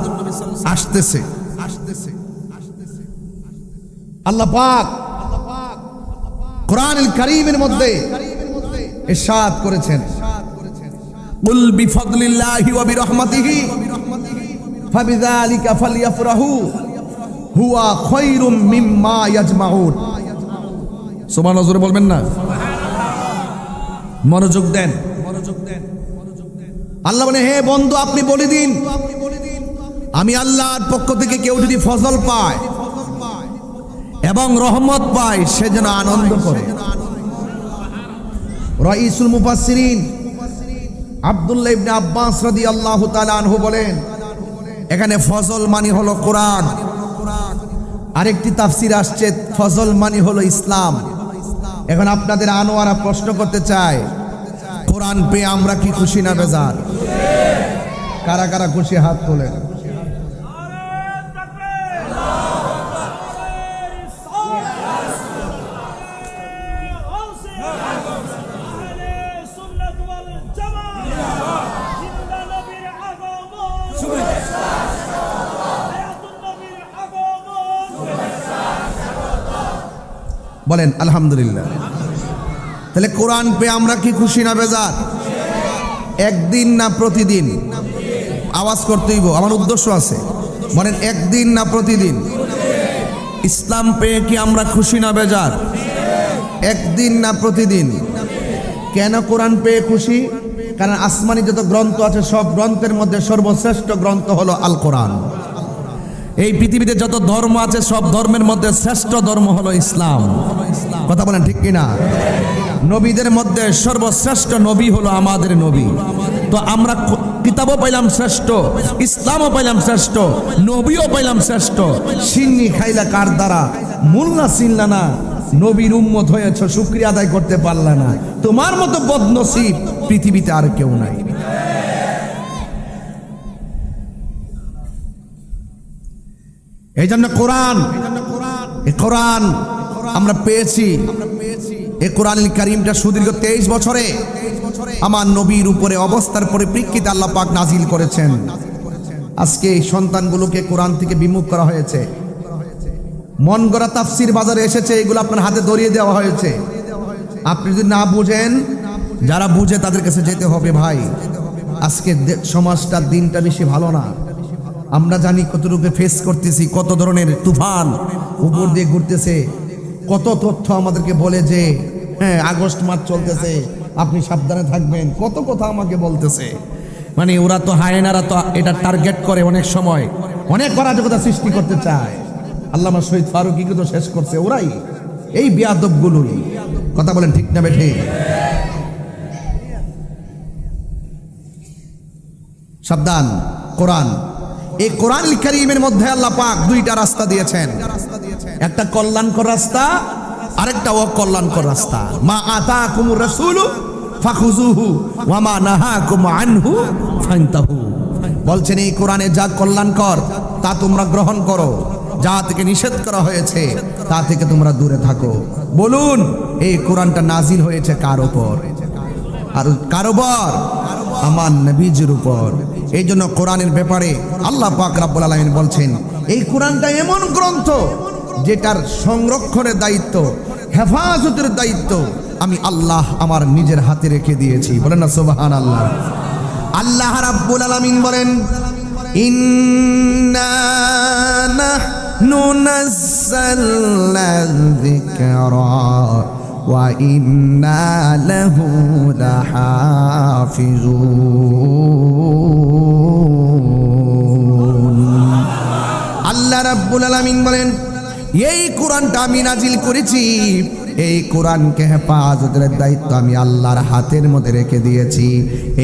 আসতেছে। আল্লাহ পাক কোরআনুল কারীমের মধ্যে ইরশাদ করেছেন, কুল বিফাদলিল্লাহি ওয়া বিরহমাতিহি ফাবিযালিকা ফালইফরাহু হুয়া খায়রুম মিম্মা ইয়াজমাউন। সুবহানাল্লাহ বলবেন না? মনোযোগ দেন। আল্লাহ বলে, হে বন্ধু আপনি বলে দিন, আমি আল্লাহর পক্ষ থেকে কেউ যদি ফজল পায় এবং রহমত পায় সে যেন আনন্দ করে। রাইসুল মুফাসসিরিন আব্দুল্লাহ ইবনে আব্বাস রাদিয়াল্লাহু তাআলা আনহু বলেন, এখানে ফজল মানে হলো কোরআন। আরেকটি তাফসীর আসছে ফজল মানে হলো ইসলাম। এখন আপনাদের আনোয়ারা প্রশ্ন করতে চায়, কোরআন পেয়ে আমরা কি খুশি না বেজার? কারা কারা খুশি হাত তোলেন। বলেন আলহামদুলিল্লাহ। তাহলে কোরআন পেয়ে আমরা কি খুশি না বেজার? একদিন না প্রতিদিন? আওয়াজ করতেইব, আমার উদ্দেশ্য আছে। বলেন একদিন না প্রতিদিন? ইসলাম পেয়ে কি আমরা খুশি না বেজার? একদিন না প্রতিদিন? কেন কোরআন পেয়ে খুশি? কারণ আসমানি যত গ্রন্থ আছে সব গ্রন্থের মধ্যে সর্বশ্রেষ্ঠ গ্রন্থ হলো আল কোরআন। এই পৃথিবীতে যত ধর্ম আছে সব ধর্মের মধ্যে শ্রেষ্ঠ ধর্ম হলো ইসলাম। কথা বলেন ঠিক কিনা? নবীদের মধ্যে সর্বশ্রেষ্ঠ নবী হলো আমাদের নবী। তো আমরা কিতাবও পাইলাম শ্রেষ্ঠ, ইসলামও পাইলাম শ্রেষ্ঠ, নবীও পাইলাম শ্রেষ্ঠ। সিন্নি খাইলা কার দ্বারা? মুল্লা চিনলা না, নবীর উম্মত হয়েছ, শুকরিয়া আদায় করতে পারলা না। তোমার মতো বদনসিব পৃথিবীতে আর কেউ নাই। এই জন্য কোরআন আমরা পেয়েছি। এই কোরআনুল কারীমটা সুদীর্ঘ 23 বছরে আমার নবীর উপরে অবস্থার পরিপ্রেক্ষিতে আল্লাহ পাক নাজিল করেছেন। আজকে এই সন্তানগুলোকে কোরআন থেকে বিমুখ করা হয়েছে। মন গড়া তাফসির বাজারে এসেছে, এগুলো আপনার হাতে ধরিয়ে দেওয়া হয়েছে। আপনি যদি না বুঝেন, যারা বুঝে তাদের কাছে যেতে হবে। ভাই আজকে সমাজটার দিনটা বেশি ভালো না। আমরা জানি কতটুকু ফেস করতেছি, কত ধরনের তুফান উপর দিয়ে ঘুরতেছে। কত তথ্য আমাদেরকে বলে যে হ্যাঁ আগস্ট মাস চলতেছে, আপনি সাবধানে থাকবেন। কত কথা আমাকে বলতেছে। মানে ওরা তো হায়নারা তো এটা টার্গেট করে, অনেক সময় অনেক অরাজকতা সৃষ্টি করতে চায়। আল্লামা শহীদ ফারুকীকে তো শেষ করছে ওরাই, এই বেয়াদবগুলোই। কথা বলেন ঠিক না বেঠে? সাবধান। কোরআন, এই কোরআনুল কারীমের মধ্যে আল্লাহ পাক দুইটা রাস্তা দিয়েছেন, একটা কল্যাণকর রাস্তা, আরেকটা অকল্যাণকর রাস্তা। মা আতাকুমুর রাসূলু ফাখুযুহু ওয়া মা নাহাকুম আনহু ফান্তাহু। বলছেন এই কোরআনে যা কল্যাণকর তা তোমরা গ্রহণ করো, যা থেকে নিষেধ করা হয়েছে তা থেকে তোমরা দূরে থাকো। বলুন এই কোরআনটা নাজিল হয়েছে কার উপর? আর কার উপর? আমার নবীজির উপর। এই জন্য কোরআনের ব্যাপারে আল্লাহ পাক রব্বুল আলামিন বলছেন এই কোরআনটা এমন গ্রন্থ যেটার সংরক্ষণের দায়িত্ব, হেফাজতের দায়িত্ব আমি আল্লাহ আমার নিজের হাতে রেখে দিয়েছি। বলেন না সুবহানাল্লাহ। আল্লাহ রাব্বুল আলামিন বলেন ইন্না নাহনু নাযালনা যিকরা ওয়া ইন্না লাহু লাহাফিজুন। আল্লাহ রাব্বুল আলামিন বলেন, এই কোরআনটা আমি নাজিল করেছি, এই কোরআনকে হেফাজতের দায়িত্ব আমি আল্লাহর হাতের মধ্যে রেখে দিয়েছি।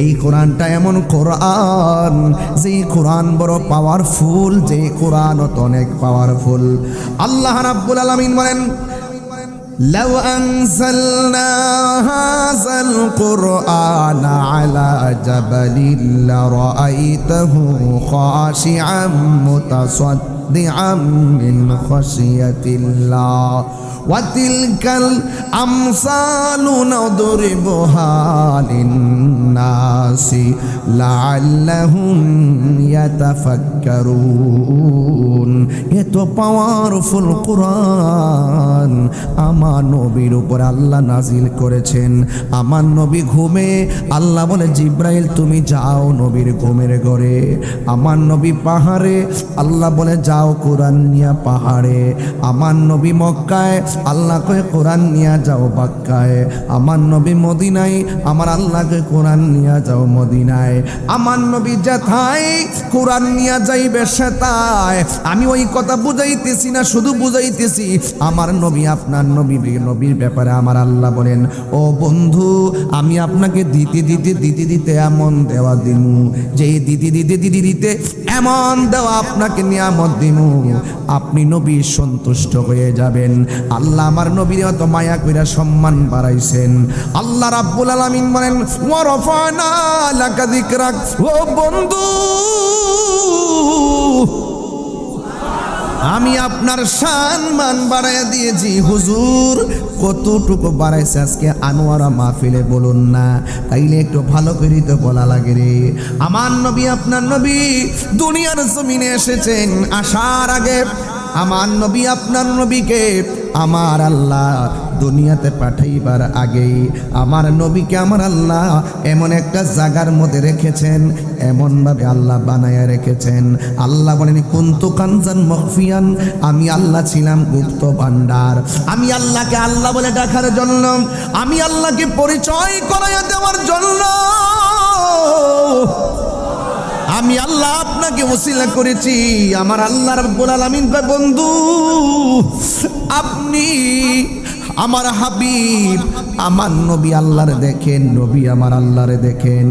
এই কোরআনটা এমন কোরআন, যে কোরআন বড় পাওয়ারফুল, যে কোরআন অনেক পাওয়ারফুল। আল্লাহ রাব্বুল আলামিন বলেন, লাউ আনজালনা হাযাল কুরআনা আলা জাবালিন লারাআইতাহু খাশিআম মুতাসাদ্দিআম মিন খাশিয়াতিল্লাহ ওয়া তিলকাল আমসালু নাদরিবুহা লিন্নাসি লাআল্লাহুম ইয়াতাফাক্কারুন। এত পাওয়ারফুল কোরআন আমার নবীর উপর আল্লাহ নাজিল করেছেন। আমার নবী ঘুমে, আল্লাহ বলে জিব্রাইল তুমি যাও নবীর ঘুমের ঘরে। আমার নবী পাহাড়ে, আল্লাহ বলে যাও কোরআন নিয়া পাহাড়ে। আমার নবী মক্কায়, আল্লাহ কয়ে কোরআন নিয়া যাও মক্কায়। আমার নবী মদিনায়, আমার আল্লাহকে কোরআন নিয়া যাও মদিনায়। আমার নবী যেথায় কোরআন নিয়া যাইবে সেথায়। আমি ওই কথা বুঝাইতেছি না, শুধু বুঝাইতেছি আমার নবী আপনার নবীর ব্যাপারে আমার আল্লাহ বলেন, ও বন্ধু আমি আপনাকে দিতে দিতে দিতে দিতে এমন দেওয়া দিমু, যে দিতে দিতে দিতে দিতে এমন দেওয়া আপনাকে নিয়ামত দিমু, আপনি নবী সন্তুষ্ট হয়ে যাবেন। আল্লাহ আমার নবীর এত মায়া কইরা সম্মান বাড়াইছেন। আল্লাহ রাব্বুল আলামিন বলেন, ওয়া রাফা'না লাকা যিকরাক। ও বন্ধু আমি আপনার সম্মান বাড়াইয়া দিয়েছি। হুজুর কতটুকু বাড়াইছে আজকে আনোয়ারা মাহফিলে বলুন না, তাইলে একটু ভালো করে তো বলা লাগে রে। আমার নবী আপনার নবী দুনিয়ার জমিনে এসেছেন, আসার আগে আমার নবী আপনার নবীকে আমার আল্লাহ দুনিয়াতে পাঠাইবার আগেই আমার নবীকে আমার আল্লাহ এমন একটা জায়গার মধ্যে রেখেছেন, এমনভাবে আল্লাহ বানায়া রেখেছেন। আল্লাহ বলেন, কুনতু কানজান মখফিয়ান, আমি আল্লাহ ছিলাম গুপ্ত ভান্ডার। আমি আল্লাহকে আল্লাহ বলে ডাকার জন্য, আমি আল্লাহকে পরিচয় করাইয়া দেওয়ার জন্য আমি আল্লাহ আপনাকে ওসিলা করেছি। আমার আল্লাহ রাব্বুল আলামিন কয়, বন্ধু আপনি আমার হাবিব, আমার নবী আল্লাহরে দেখেন, নবী আমার আল্লাহরে দেখেন।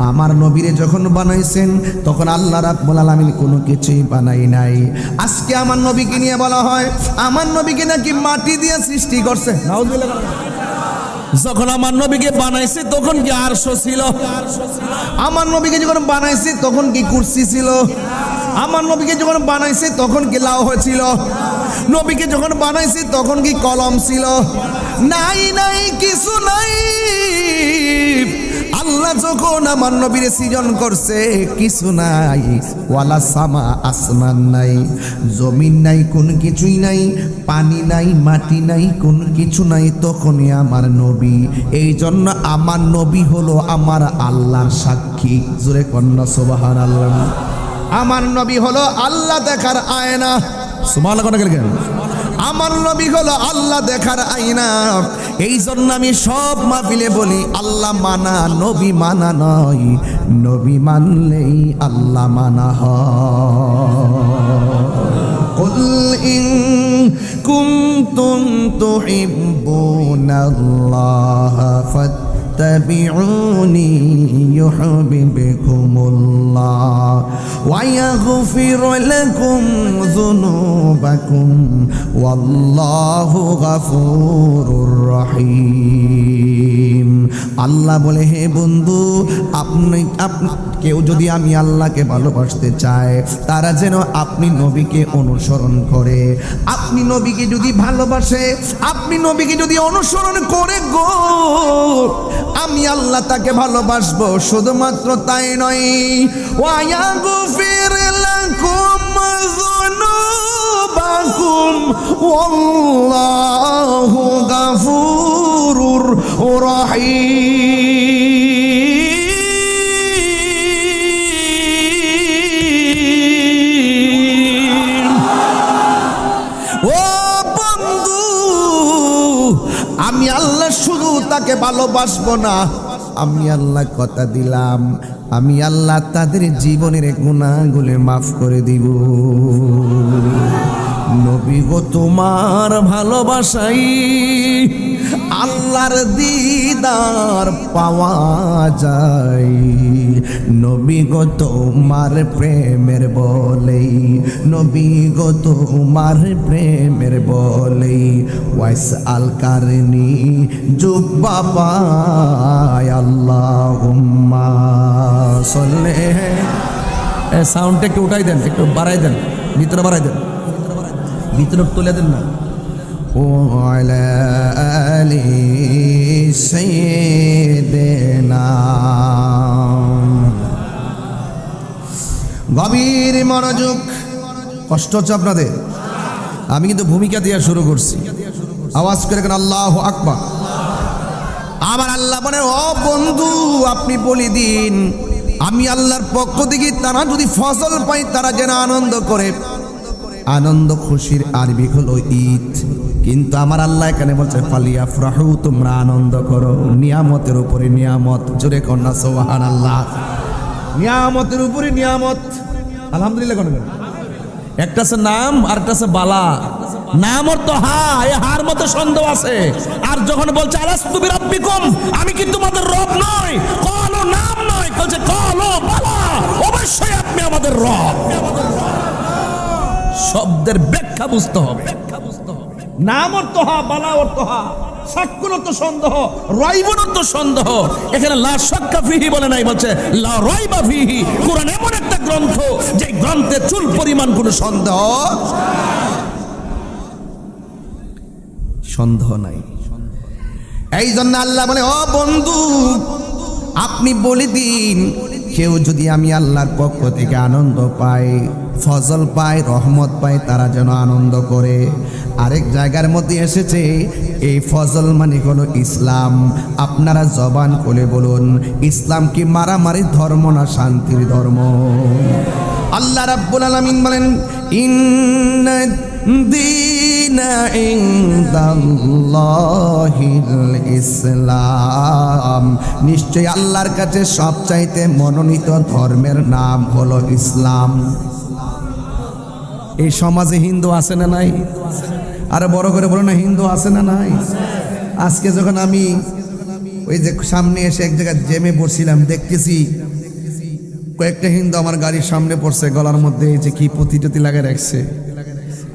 আমার নবীরে যখন বানাইছেন তখন আল্লাহ রাব্বুল আলামিন কোনো কিছুই বানাই নাই। আজকে আমার নবীকে নিয়ে বলা হয় আমার নবীকে নাকি মাটি দিয়ে সৃষ্টি করছে। নাউযুবিল্লাহ। যখন আমার নবীকে বানাইছে তখন কি আরশ ছিল? আমার নবীকে যখন বানাইছে তখন কি কুরসি ছিল? আমার নবীকে যখন বানাইছে তখন কি লাউহ ছিল? নবীকে যখন বানাইছে তখন কি কলম ছিল? নাই নাই, কিছু নাই। আল্লাহ যখন আমার নবীর সৃজন করছে কিছু নাই। ওয়ালা সামা, আসমান নাই, জমিন নাই, কোন কিছুই নাই, পানি নাই, মাটি নাই, কোন কিছু নাই, তখনই আমার নবী। এই জন্য আমার নবী হলো আমার আল্লাহর সাক্ষী। জোরে কন্যা সুবহানাল্লাহ। আমার নবী হলো আল্লাহ দেখার আয়না। সুবহানাল্লাহ কেন? আমার নবী হলো আল্লাহ দেখার আয়না। এই জন্য আমি সব মাহফিলে বলি, আল্লাহ মানা নবী মানা নয়, নবী মানলেই আল্লাহ মানা হয়। কুল ইন কুনতুম তুহিব্বুনাল্লাহ ফাত্তাবিউনি ইউহিব্বুকুমুল্লাহ ওয়া ইয়াগফির লাকুম যুনুবাকুম ওয়াল্লাহু গফুরুর রহিম। আল্লাহ বলে, হে বন্ধু আপনি কেউ যদি আমি আল্লাহকে ভালোবাসতে চায় তারা যেন আপনি নবীকে অনুসরণ করে। আপনি নবীকে যদি ভালোবাসে, আপনি নবীকে যদি অনুসরণ করে গো, আমি আল্লাহ তাকে ভালোবাসবো। শুধুমাত্র তাই নয়, ওয়া ইয়াগফির লাকুম যুনুবাকুম ওয়াল্লাহু গফুরুর রহিম। ও বন্ধু আমি আল্লাহ শুধু তাকে ভালোবাসবো না, আমি আল্লাহ কথা দিলাম আমি আল্লাহ তাদের জীবনের গুনাহগুলো মাফ করে দিব। নবী গো তোমার ভালোবাসাই আল্লাহর দিদার পাওয়া যায়। নবী গো তোমার প্রেমের বলেই, নবী গো তোমার প্রেমের বলেই ওয়াইস আল কারনি জুব্বা পায়। আল্লাহুম্মা সাল্লি। সাউন্ডটা একটু উঠাই দেন, একটু বাড়াই দেন, ভিতরে বাড়াই দেন, ভিতরে তুলে দেন না। ও আলা আলি সাইয়্যিদিনা। গভীর মনোযোগ। কষ্ট হচ্ছে আপনাদের? আমি কিন্তু ভূমিকা দিয়ে শুরু করছি, আওয়াজ করে কেন আল্লাহু আকবার। আমার আল্লাহ বলে ও বন্ধু আপনি বলে দিন আমি আল্লাহর পক্ষ থেকে তারা যদি ফসল পায় তারা যেন আনন্দ করে। আনন্দ খুশির আরবি হলো ঈদ, কিন্তু আমার আল্লাহ এখানে বলছে ফালিয়াফরাহু, তোমরা আনন্দ করো নিয়ামতের উপরে নিয়ামত। জোরে কন্যা সুবহানাল্লাহ। নিয়ামতের উপরে নিয়ামত। আলহামদুলিল্লাহ কোন একটা আছে নাম আর একটা আছে বালা। নাম অর্থ হা, এই হার মধ্যে সন্দেহ আছে। আর যখন বলছে আলাস্তু বিরাব্বিকুম, আমি কি তোমাদের রব নই, কোনো নাম নয়, বলছে কলো বালা, অবশ্যই আপনি আমাদের রব। শব্দের ব্যাখ্যা বুঝতে হবে। নাম অর্থ হা, বালা অর্থ হা, সাক্কুন অর্থ সন্দেহ, রাইবুন অর্থ সন্দেহ। এখানে লা শাক্কা ফিহি বলে নাই, বলছে লা রাইবা ফিহি। কোরআন এমন একটা গ্রন্থ যে গ্রন্থে চুল পরিমাণ কোনো সন্দেহ নাই। এই জন্য আল্লাহ বলে ও বন্ধু আপনি বলে দিন কেউ যদি আমি আল্লাহর পক্ষ থেকে আনন্দ পায়, ফজল পায়, রহমত পায়, তারা যেন আনন্দ করে। আরেক জায়গার মধ্যে এসেছে এই ফজল মানে হলো ইসলাম। আপনারা জবান খুলে বলুন ইসলাম কি মারামারির ধর্ম না শান্তির ধর্ম? আল্লাহ রাব্বুল আলামিন বলেন ইন্না দীনা ইনদাল্লাহিল ইসলাম, নিশ্চয় আল্লাহর কাছে সবচাইতে মনোনীত ধর্মের নাম হলো ইসলাম। এই সমাজে হিন্দু আছে না নাই? আরে বড় করে বলো না, হিন্দু আছে না নাই? আজকে যখন আমি ওই যে সামনে এসে এক জায়গায় জেমে পড়ছিলাম, দেখতেছি কয়েকটা হিন্দু আমার গাড়ির সামনে পড়ছে, গলার মধ্যে এই যে কি পুঁতি টুতি লাগিয়ে রাখছে।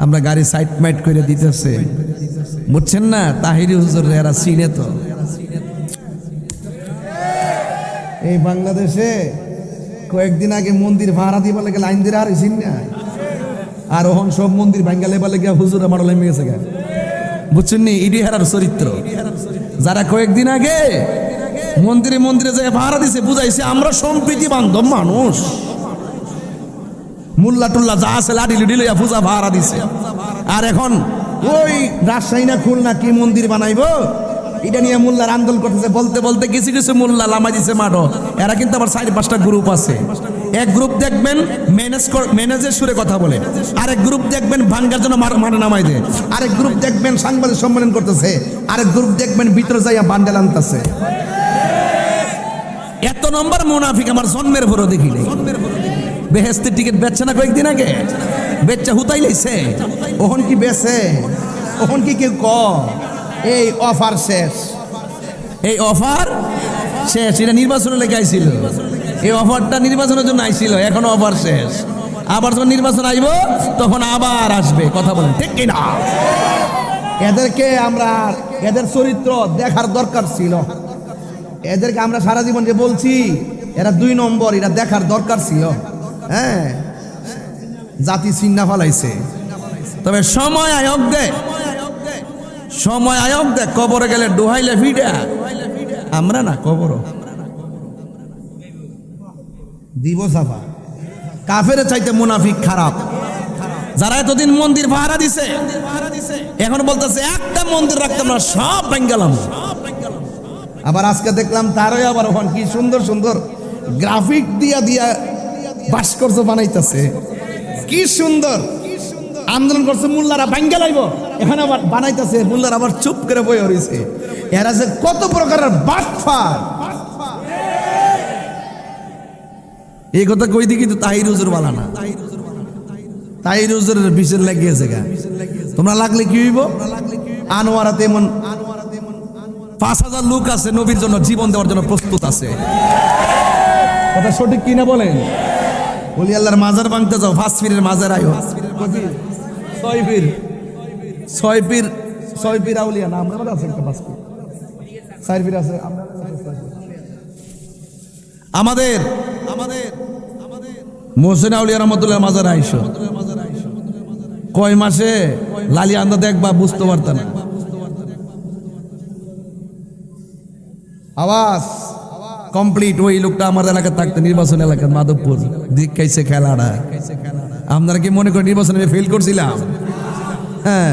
আমরা গাড়ি সাইড মাইট করে দিতেছে, বুঝছেন না? তাহিরি হুজুর এরা চিনে তো। এই বাংলাদেশে কয়েকদিন আগে মন্দির ভাড়া দিবার লাগে লাইন দিয়ে আর চিন না, আর ওহন সব মন্দির ভাঙ্গালে বলে গিয়া হুজুর আমার লাইন গেছে গা, বুঝছেন নি? ইডি হারার চরিত্র। যারা কয়েকদিন আগে মন্দিরে মন্দিরে যে ভাড়া দিছে বুঝাইছে আমরা সম্প্রীতি বান্ধব মানুষ, মুল্লা টুল্লা যা আছে লাডি লুডি লইয়া পূজা ভাড়া দিছে। আর এখন ওই রাজশাহী না খুলনা কি মন্দির বানাইবো এটা নিয়ে মোল্লার আন্দোলন করতেছে। বলতে বলতে কিছু কিছু মোল্লা লামাই দিছে মাঠো। এরা কিন্তু আবার 4-5টা গ্রুপ আছে। এক গ্রুপ দেখবেন ম্যানেজের সুরে কথা বলে, আরেক গ্রুপ দেখবেন ভাঙ্গার জন্য মাঠে নামাই দেয়, আরেক গ্রুপ দেখবেন সাংবাদিক সম্মেলন করতেছে, আরেক গ্রুপ দেখবেন ভিতরে যাইয়া বান্ডেল আনতেছে। এত নম্বর মুনাফিক আমার জন্মের ভরো দেখি নাই। বেহেস্তের টিকিট বেচছে না কয়েকদিন আগে, বেচা হুতাই লাইছে। ওহন কি বেচে? ওহন কি কেউ ক এই অফার শেষ, এই অফার শেষ। এটা নির্বাচনের লেগে আইছিল, এই অফারটা নির্বাচনের জন্য আইছিল, এখন অফার শেষ। আবার যখন নির্বাচন আইব তখন আবার আসবে। কথা বলেন ঠিক কিনা? এদেরকে আমরা এদের চরিত্র দেখার দরকার ছিল। এদেরকে আমরা সারা জীবন যে বলছি এরা 2 নম্বর, এটা দেখার দরকার ছিল। হ্যাঁ, জাতি চিন্না ফেলাইছে। তবে সময় আয়োগ দেয়, সময় আয়োগ দেয়। কবরে গেলে ডুহাইলে ফিডা, আমরা না কবর দিব সাফা। কাফের চাইতে মুনাফিক খারাপ। যারা এতদিন মন্দির ভাড়া দিছে এখন বলতেছে একটা মন্দির রাখতাম না, সব ভেঙ্গালাম। আবার আজকে দেখলাম তারই আবার ওখান কি সুন্দর সুন্দর গ্রাফিক দিয়া দিয়া ভাস্কর্য বানাইতেছে। কি সুন্দর আন্দোলন করছে মোল্লারা ভাঙ্গা লাইব, এখানে আবার বানাইতেছে, মোল্লারা আবার চুপ করে বই হইছে। এরা যে কত প্রকারের বাটফার, এই কথা কই দি, কিন্তু তাহির হুজুর বলা না, তাহির হুজুরের বিশের লাগিয়েছে গা। তোমরা লাগলে কি হইব? আনোয়ারাতে এমন 5,000 লোক আছে নবীর জন্য জীবন দেওয়ার জন্য প্রস্তুত আছে। কথা সঠিক কিনা বলেন? বলি আল্লাহর মাজার ভাঙতে যাও, 5 পীরের মাজার আয়ো, 6 পীর আউলিয়া না, আমরা আছে একটা 5 পীর, 4 পীর আছে আমাদের মোহসেন আউলিয়া রহমতুল্লাহ মাজার আইসো, কয় মাসে লালি আন্দা দেখবা বুঝতে পারত না। আওয়াজ কমপ্লিট। ওই লোকটা আমার এলাকায় থাকতো, নির্বাচন এলাকার মাধবপুর, দিক খাইছে খেলাটা। আপনারা কি মনে করেন নির্বাচনে ফেল করছিলাম? হ্যাঁ,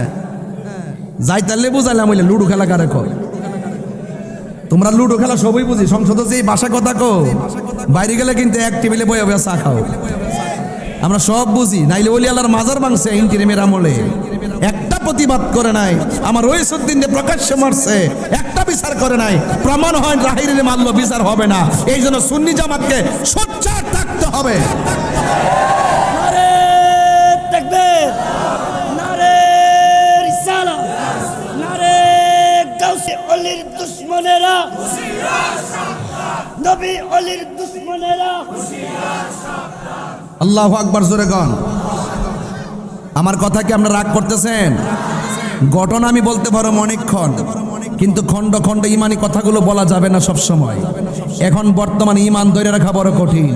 যাই তাহলে বুঝাইলাম, হইলে লুডো খেলা কারে কয়? তোমরা লুডো খেলা সবই বুঝি, সংসদে যে ভাষা কথা কো, বাইরে গেলে কিন্তু এক টেবিলে বয়ে বয়ে চা খাও, আমরা সব বুঝি। নাইলে ওলি আল্লাহর মাজার ভাঙছে ইন্টিরিমের আমলে, একটা প্রতিবাদ করে নাই। আমার ওইসুদ্দিনে প্রকাশ্যে মারছে, একটা বিচার করে নাই। প্রমাণ হয় রাহিরের মারলো, বিচার হবে না। এই জন্য সুন্নি জামাতকে সোচ্চার থাকতে হবে। নারে তাকবীর, নারে রিসালাত, নারে গাউসে অলির দুশমনেরা, নবী অলির দুশমনেরা, আল্লাহু আকবার, জোরে গান। আমার কথা কি আপনারা রাগ করতেছেন? ঘটনা আমি বলতে পারো অনেকক্ষণ, কিন্তু খণ্ড খণ্ড ইমানি কথাগুলো বলা যাবে না সব সময়। এখন বর্তমানে ইমান ধরে রাখা বড় কঠিন।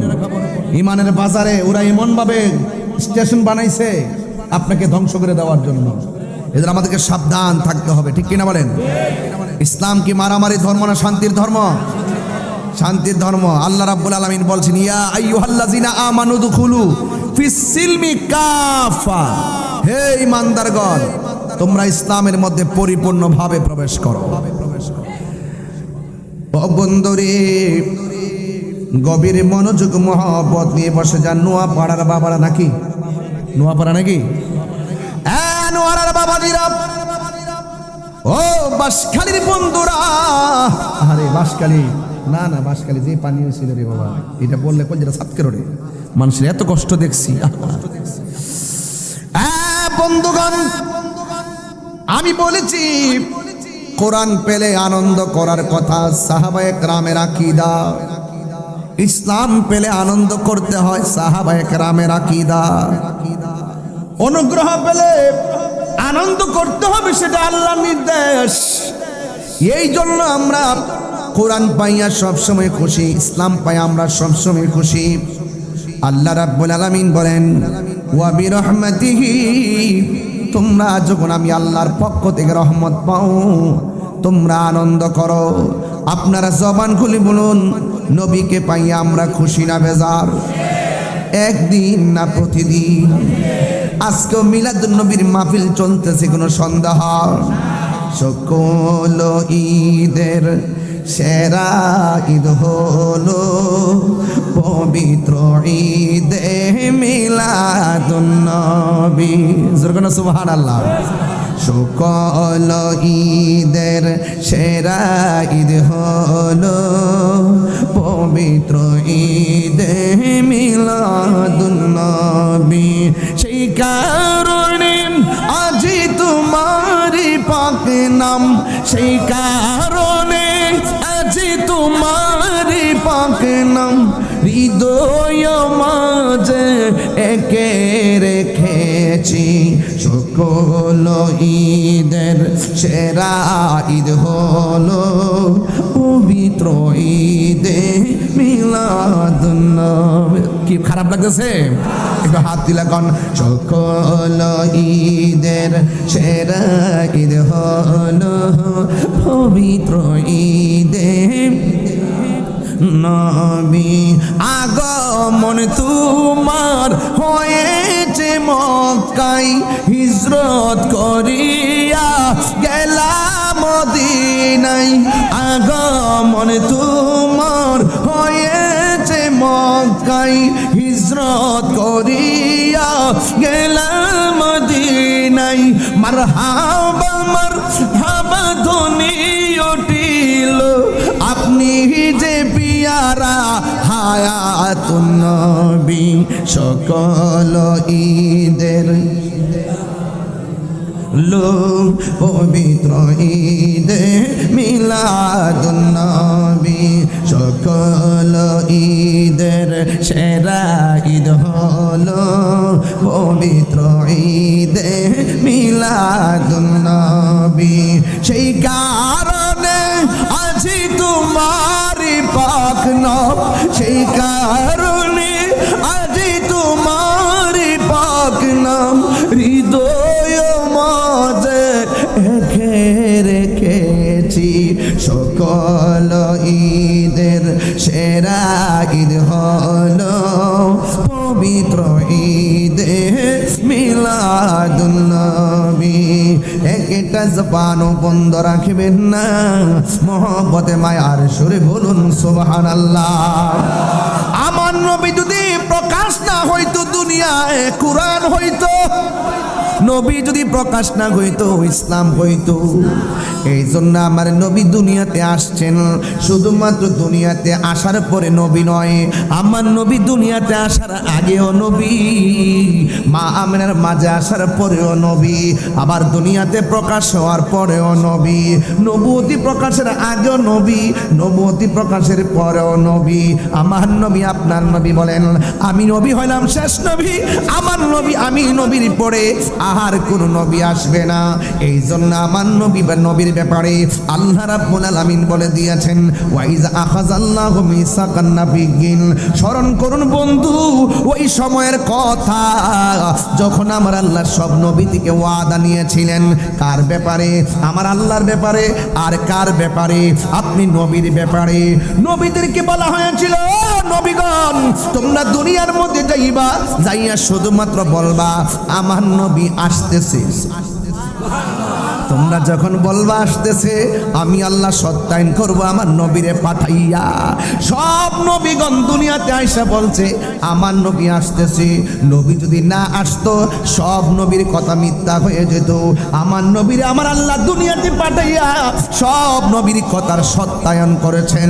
ইমানের বাজারে ওরা এমন ভাবে স্টেশন বানাইছে আপনাকে ধ্বংস করে দেওয়ার জন্য। এদের আমাদেরকে সাবধান থাকতে হবে, ঠিক কিনা বলেন? ইসলাম কি মারামারি ধর্ম না শান্তির ধর্ম? শান্তির ধর্ম। আল্লাহ রাব্বুল আলামিন বলছেন, ইয়া আইয়ুহাল্লাযিনা আমানু দুখুলু ফিস সিলমি কাফা, হে ঈমানদারগণ তোমরা ইসলামের মধ্যে পরিপূর্ণভাবে প্রবেশ করো। ও বন্ধুরে, গভীর মনোযোগ মহব্বত নিয়ে বসে যান। নোয়াপাড়ার বাবারা নাকি? নোয়াপাড়া নাকি? নোয়ারার বাবাজিরা, ও বাঁশখালীর বন্ধুরা। আরে বাঁশখালী না, না বাঁশখালী যে পানি ছিল রে বাবা, এটা বললে কলজেটা সাতকে রে, মানুষের এত কষ্ট দেখছি। বন্ধুগণ, আমি বলেছি কোরআন পেলে আনন্দ করার কথা সাহাবায়ে কেরামের আকীদা। ইসলাম পেলে আনন্দ করতে হয় সাহাবায়ে কেরামের আকীদা। অনুগ্রহ পেলে আনন্দ করতে হবে, সেটা আল্লাহর নির্দেশ। এই জন্য আমরা কোরআন পাইয়া সবসময় খুশি, ইসলাম পাইয়া আমরা সবসময় খুশি। আল্লাহ রাব্বুল আলামিন বলেন, ওয়া বিরহমাতিহি, তোমরা যখন আমি আল্লাহর পক্ষ থেকে রহমত পাও তোমরা আনন্দ করো। আপনারা জবান খুলে বলুন, নবীকে পাইয়া আমরা খুশি না বেজার? একদিন না প্রতিদিন? আজকেও মিলাদুন নবীর মাহফিল চলতেছে, কোনো সন্দেহ? সকল ঈদের সেরা ঈদ হলো পবিত্র ঈদে মিলাদুন নবী। জোরে সুবহানাল্লাহ। সকল ঈদের সেরা ঈদ হলো পবিত্র ঈদে মিলাদুন নবী। সেই কারণে আজি তোমারি পাক নাম, সেই কারণে আজি তোমারি পাক নাম হৃদয় মাঝে একে রেখেছি। সকল ঈদের সেরা ঈদ হলো পবিত্র ঈদে মিলাদুন নবী। কি খারাপ লাগতেছে? একটু হাত দিলা কন। সকল ঈদের সেরা ঈদ হলো পবিত্র ঈদে নবী। আগমন তোমার হয়েছে মক্কায়, হিজরত করিয়া গেলাম মদিনায়। আগমন তোমার হয়েছে মক্কায়, হিজরত করিয়া গেলাম মদিনায়। নাই মারহাবা ধ্বনি উঠিল আপনি যে পিয়ারা হায়াতুন নবী সকল ঈদের লোক পবিত্র ঈদে মিলাদুন নবী সকল ঈদের সেরা ঈদ হলো পবিত্র ঈদে মিলাদুন নবী সেই কারণে আজি তোমারি পাক নব সেই কারণে আজি তোমারি পাক নাম হৃদয় মাঝে রেখেছি সকল ঈদের সেরা ঈদ হলো পবিত্র ঈদে মিলাদুন নবী একটা জবানও বন্ধ রাখবেন না মহব্বতে মায়ার সুরে বলুন সুবহানাল্লাহ আমার নবী যদি প্রকাশ না হইতো দুনিয়ায় কুরআন হইতো নবী যদি প্রকাশ না হইতো ইসলাম হইতো এই জন্য আমার নবী দুনিয়াতে আসছেন শুধুমাত্র দুনিয়াতে আসার পরে নবী নয় আমার নবী দুনিয়াতে আসার আগেও নবী মা আমিনার মাঝে আসার পরেও নবী আবার দুনিয়াতে প্রকাশ হওয়ার পরেও নবী নবুয়তি প্রকাশের আগেও নবী নবুয়তি প্রকাশের পরেও নবী আমার নবী আপনার নবী বলেন আমি নবী হইলাম শেষ নবী আমার নবী আমি নবীর পরে আর কোন নবী আসবে না এই জন্য আমার নবী বা নবীর ব্যাপারে আল্লাহ রাব্বুল আলামিন বলে দিয়েছেন ওয়াইজা আখাযাল্লাহু মিসাকান নাবিয়্যিন স্মরণ করুন বন্ধু ওই সময়ের কথা যখন আমার আল্লাহ সব নবী থেকে ওয়াদা নিয়েছিলেন কার ব্যাপারে আমার আল্লাহর ব্যাপারে আর কার ব্যাপারে আপনি নবীর ব্যাপারে নবীদেরকে বলা হয়েছিল নবীগণ তোমরা দুনিয়ার মধ্যে যাইয়া শুধুমাত্র বলবা আমার নবী আসতেছে তোমরা যখন বলবা আসতেছে আমি আল্লাহ সত্যায়ন করব আমার নবীরে পাঠাইয়া সব নবীগণ দুনিয়াতে আইসা বলছে আমার নবী আসতেছে নবী যদি না আসতো সব নবীর কথা মিথ্যা হয়ে যেত আমার নবীরে আমার আল্লাহ দুনিয়াতে পাঠাইয়া সব নবীর কথার সত্যায়ন করেছেন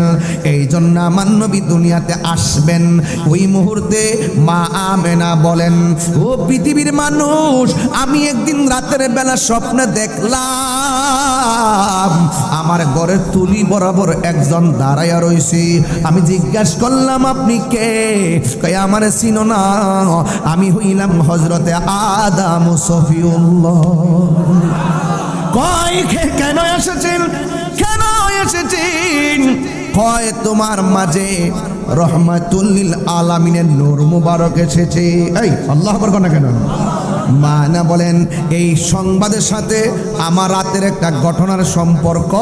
এই জন্য আমার নবী দুনিয়াতে আসবেন ওই মুহূর্তে মা আমেনা বলেন ও পৃথিবীর মানুষ আমি একদিন রাতের বেলা স্বপ্নে দেখলাম আমার ঘরের তুলি বরাবর একজন দাঁড়াইয়া রইছে আমি জিজ্ঞাসা করলাম আপনি কে কয় আমারে চিনো না আমি হইলাম হযরতে আদম সফিউল্লাহ কয় কেন এসেছেন কয় তোমার মাঝে রহমাতুল লিল আলামিনের নূর মুবারক এসেছে এই আল্লাহু আকবার কোন কেন মা না বলেন এই সংবাদের সাথে আমার রাতের একটা ঘটনার সম্পর্ক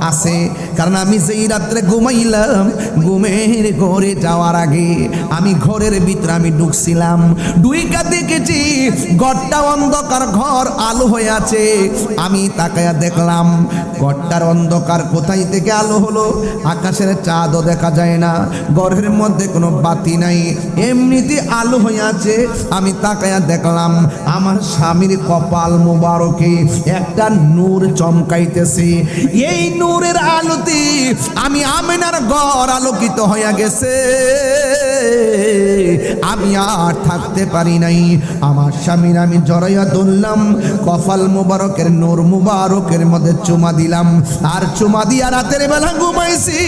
আছে কারণ আমি যেই রাত্রে ঘুমাইলাম ঘুমের ঘরে যাওয়ার আগে আমি ঘরের ভিতরে আমি ঢুকছিলাম ঢুইকা দেখেছি ঘরটা অন্ধকার ঘর আলো হয়ে আছে আমি তাকায়া দেখলাম ঘরটার অন্ধকার কোথায় থেকে আলো হলো আকাশের চাঁদও দেখা যায় না ঘরের মধ্যে কোনো বাতি নাই এমনিতে আলো হয়ে আছে আমি তাকায়া দেখলাম আমার স্বামীর কপাল মুবারকে একটা নূর চমকাইতেছে এই নূরের আলোতে আমি আমিনার ঘর আলোকিত হয়ে গেছে আমি আর থাকতে পারি নাই আমার স্বামীর আমি জড়াইয়া ধরলাম কপাল মুবারকের নূর মুবারকের মধ্যে চুমা দিলাম আর চুমা দিয়া রাতের বেলা ঘুমাইছি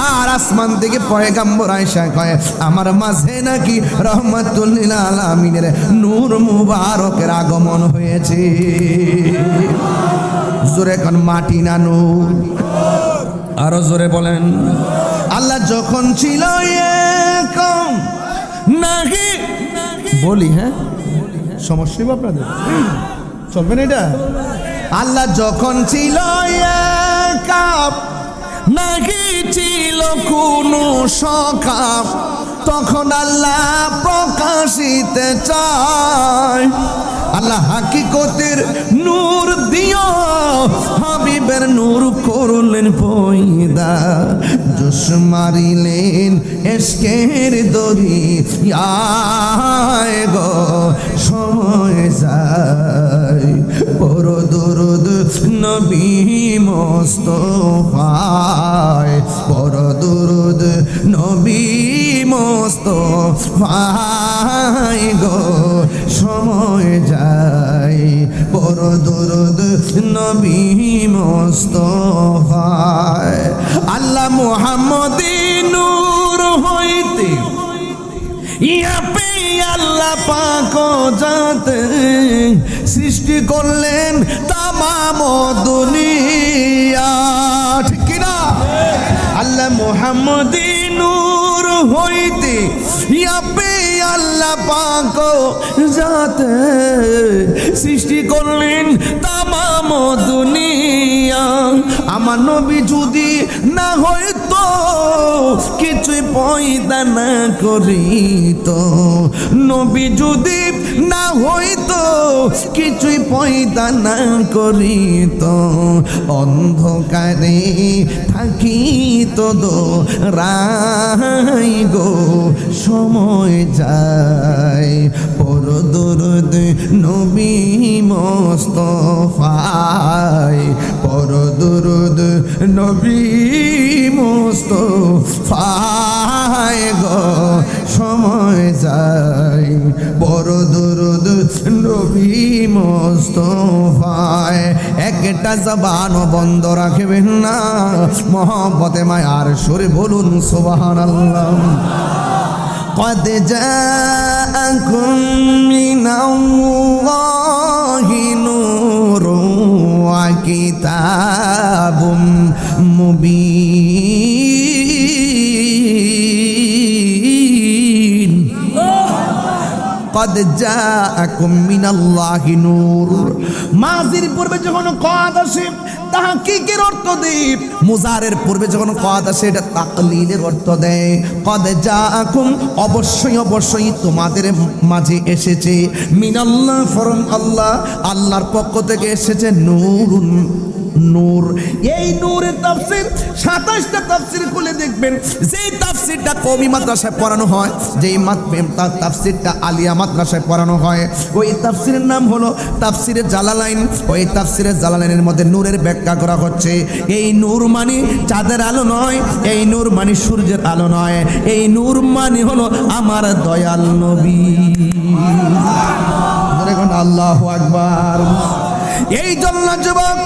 আর আসমান থেকে পয়গাম্বর আয়েশা কয় আমার মাঝে নাকি রহমাতুল লিল আলামিনের নূর মুবারকের আগমন হয়েছে জোরে কোন মাটি না নূর আরো জোরে বলেন আল্লাহ যখন ছিল এরকম নাকি বলি হ্যাঁ সমস্যা আপনাদের চলবেন এটা আল্লাহ যখন ছিল একাপ নাকি ছিল কোনো সকাপ তখন আল্লাহ প্রকাশিতে চায় আল্লাহ হাকিকতের নূর দিও হাবিবের নূর করলেন পয়দা जो ডুস মারিলেন এসকের দরিয়ায় গো সময় যায় পর দরুদ নবী মুস্তাফায় পর দরুদ নবী মুস্তাফায় গো সময় যায় পর দরুদ নবী মুস্তাফায় আল্লাহ মুহাম্মদী নূর হইতে ইয়া পে আল্লাহ পাক জাতে সৃষ্টি করলেন তামাম দুনিয়া ঠিক কি না আল্লাহ মুহাম্মদী নূর হইতে ইয়া পে আল্লাহ পাক জাতে সৃষ্টি করলেন তামাম দুনিয়া আমার নবী যদি না হইতো কিছুই পয়দা না করিতো নবী যদি না হইতো কিছুই পয়দা না করিতো অন্ধকারে থাকিত দো রাই গো সময় যায় পর দরুদ নবী মুস্তাফায় পর দরুদ নবী মুস্তাফায় গো সময় যায় পর দরুদ নবী মুস্তাফায় একটা জবান বন্ধ রাখবেন না মহব্বতে মায়ার সুরে বলুন সুবহানাল্লাহ قد جاءكم من الله نور وكتاب مبين قد جاءكم من الله نور মাজির পূর্বে যখন কদ আসে তাহকিকের অর্থ দেয় মুজারের পূর্বে যখন কদ আসে এটা তাকলিলের অর্থ দেয় কদ জাআকুম অবশ্যই অবশ্যই তোমাদের মাঝে এসেছে মিনাল্লাহ ফরম আল্লাহ আল্লাহর পক্ষ থেকে এসেছে নূরুন নূর এই নূরের তাফসীর 27টা তাফসীর খুলে দেখবেন যেই তাফসীরটা কওমি মাদ্রাসায় পড়ানো হয় যেই তাফসীরটা আলিয়া মাদ্রাসায় পড়ানো হয় ওই তাফসীরের নাম হলো তাফসীরে জালালাইন ওই তাফসীরে জালালাইনের মধ্যে নূরের ব্যাখ্যা করা হচ্ছে এই নূর মানে চাঁদের আলো নয় এই নূর মানে সূর্যের আলো নয় এই নূর মানে হলো আমার দয়াল নবী দেখুন আল্লাহু আকবার এই জন্য যুবক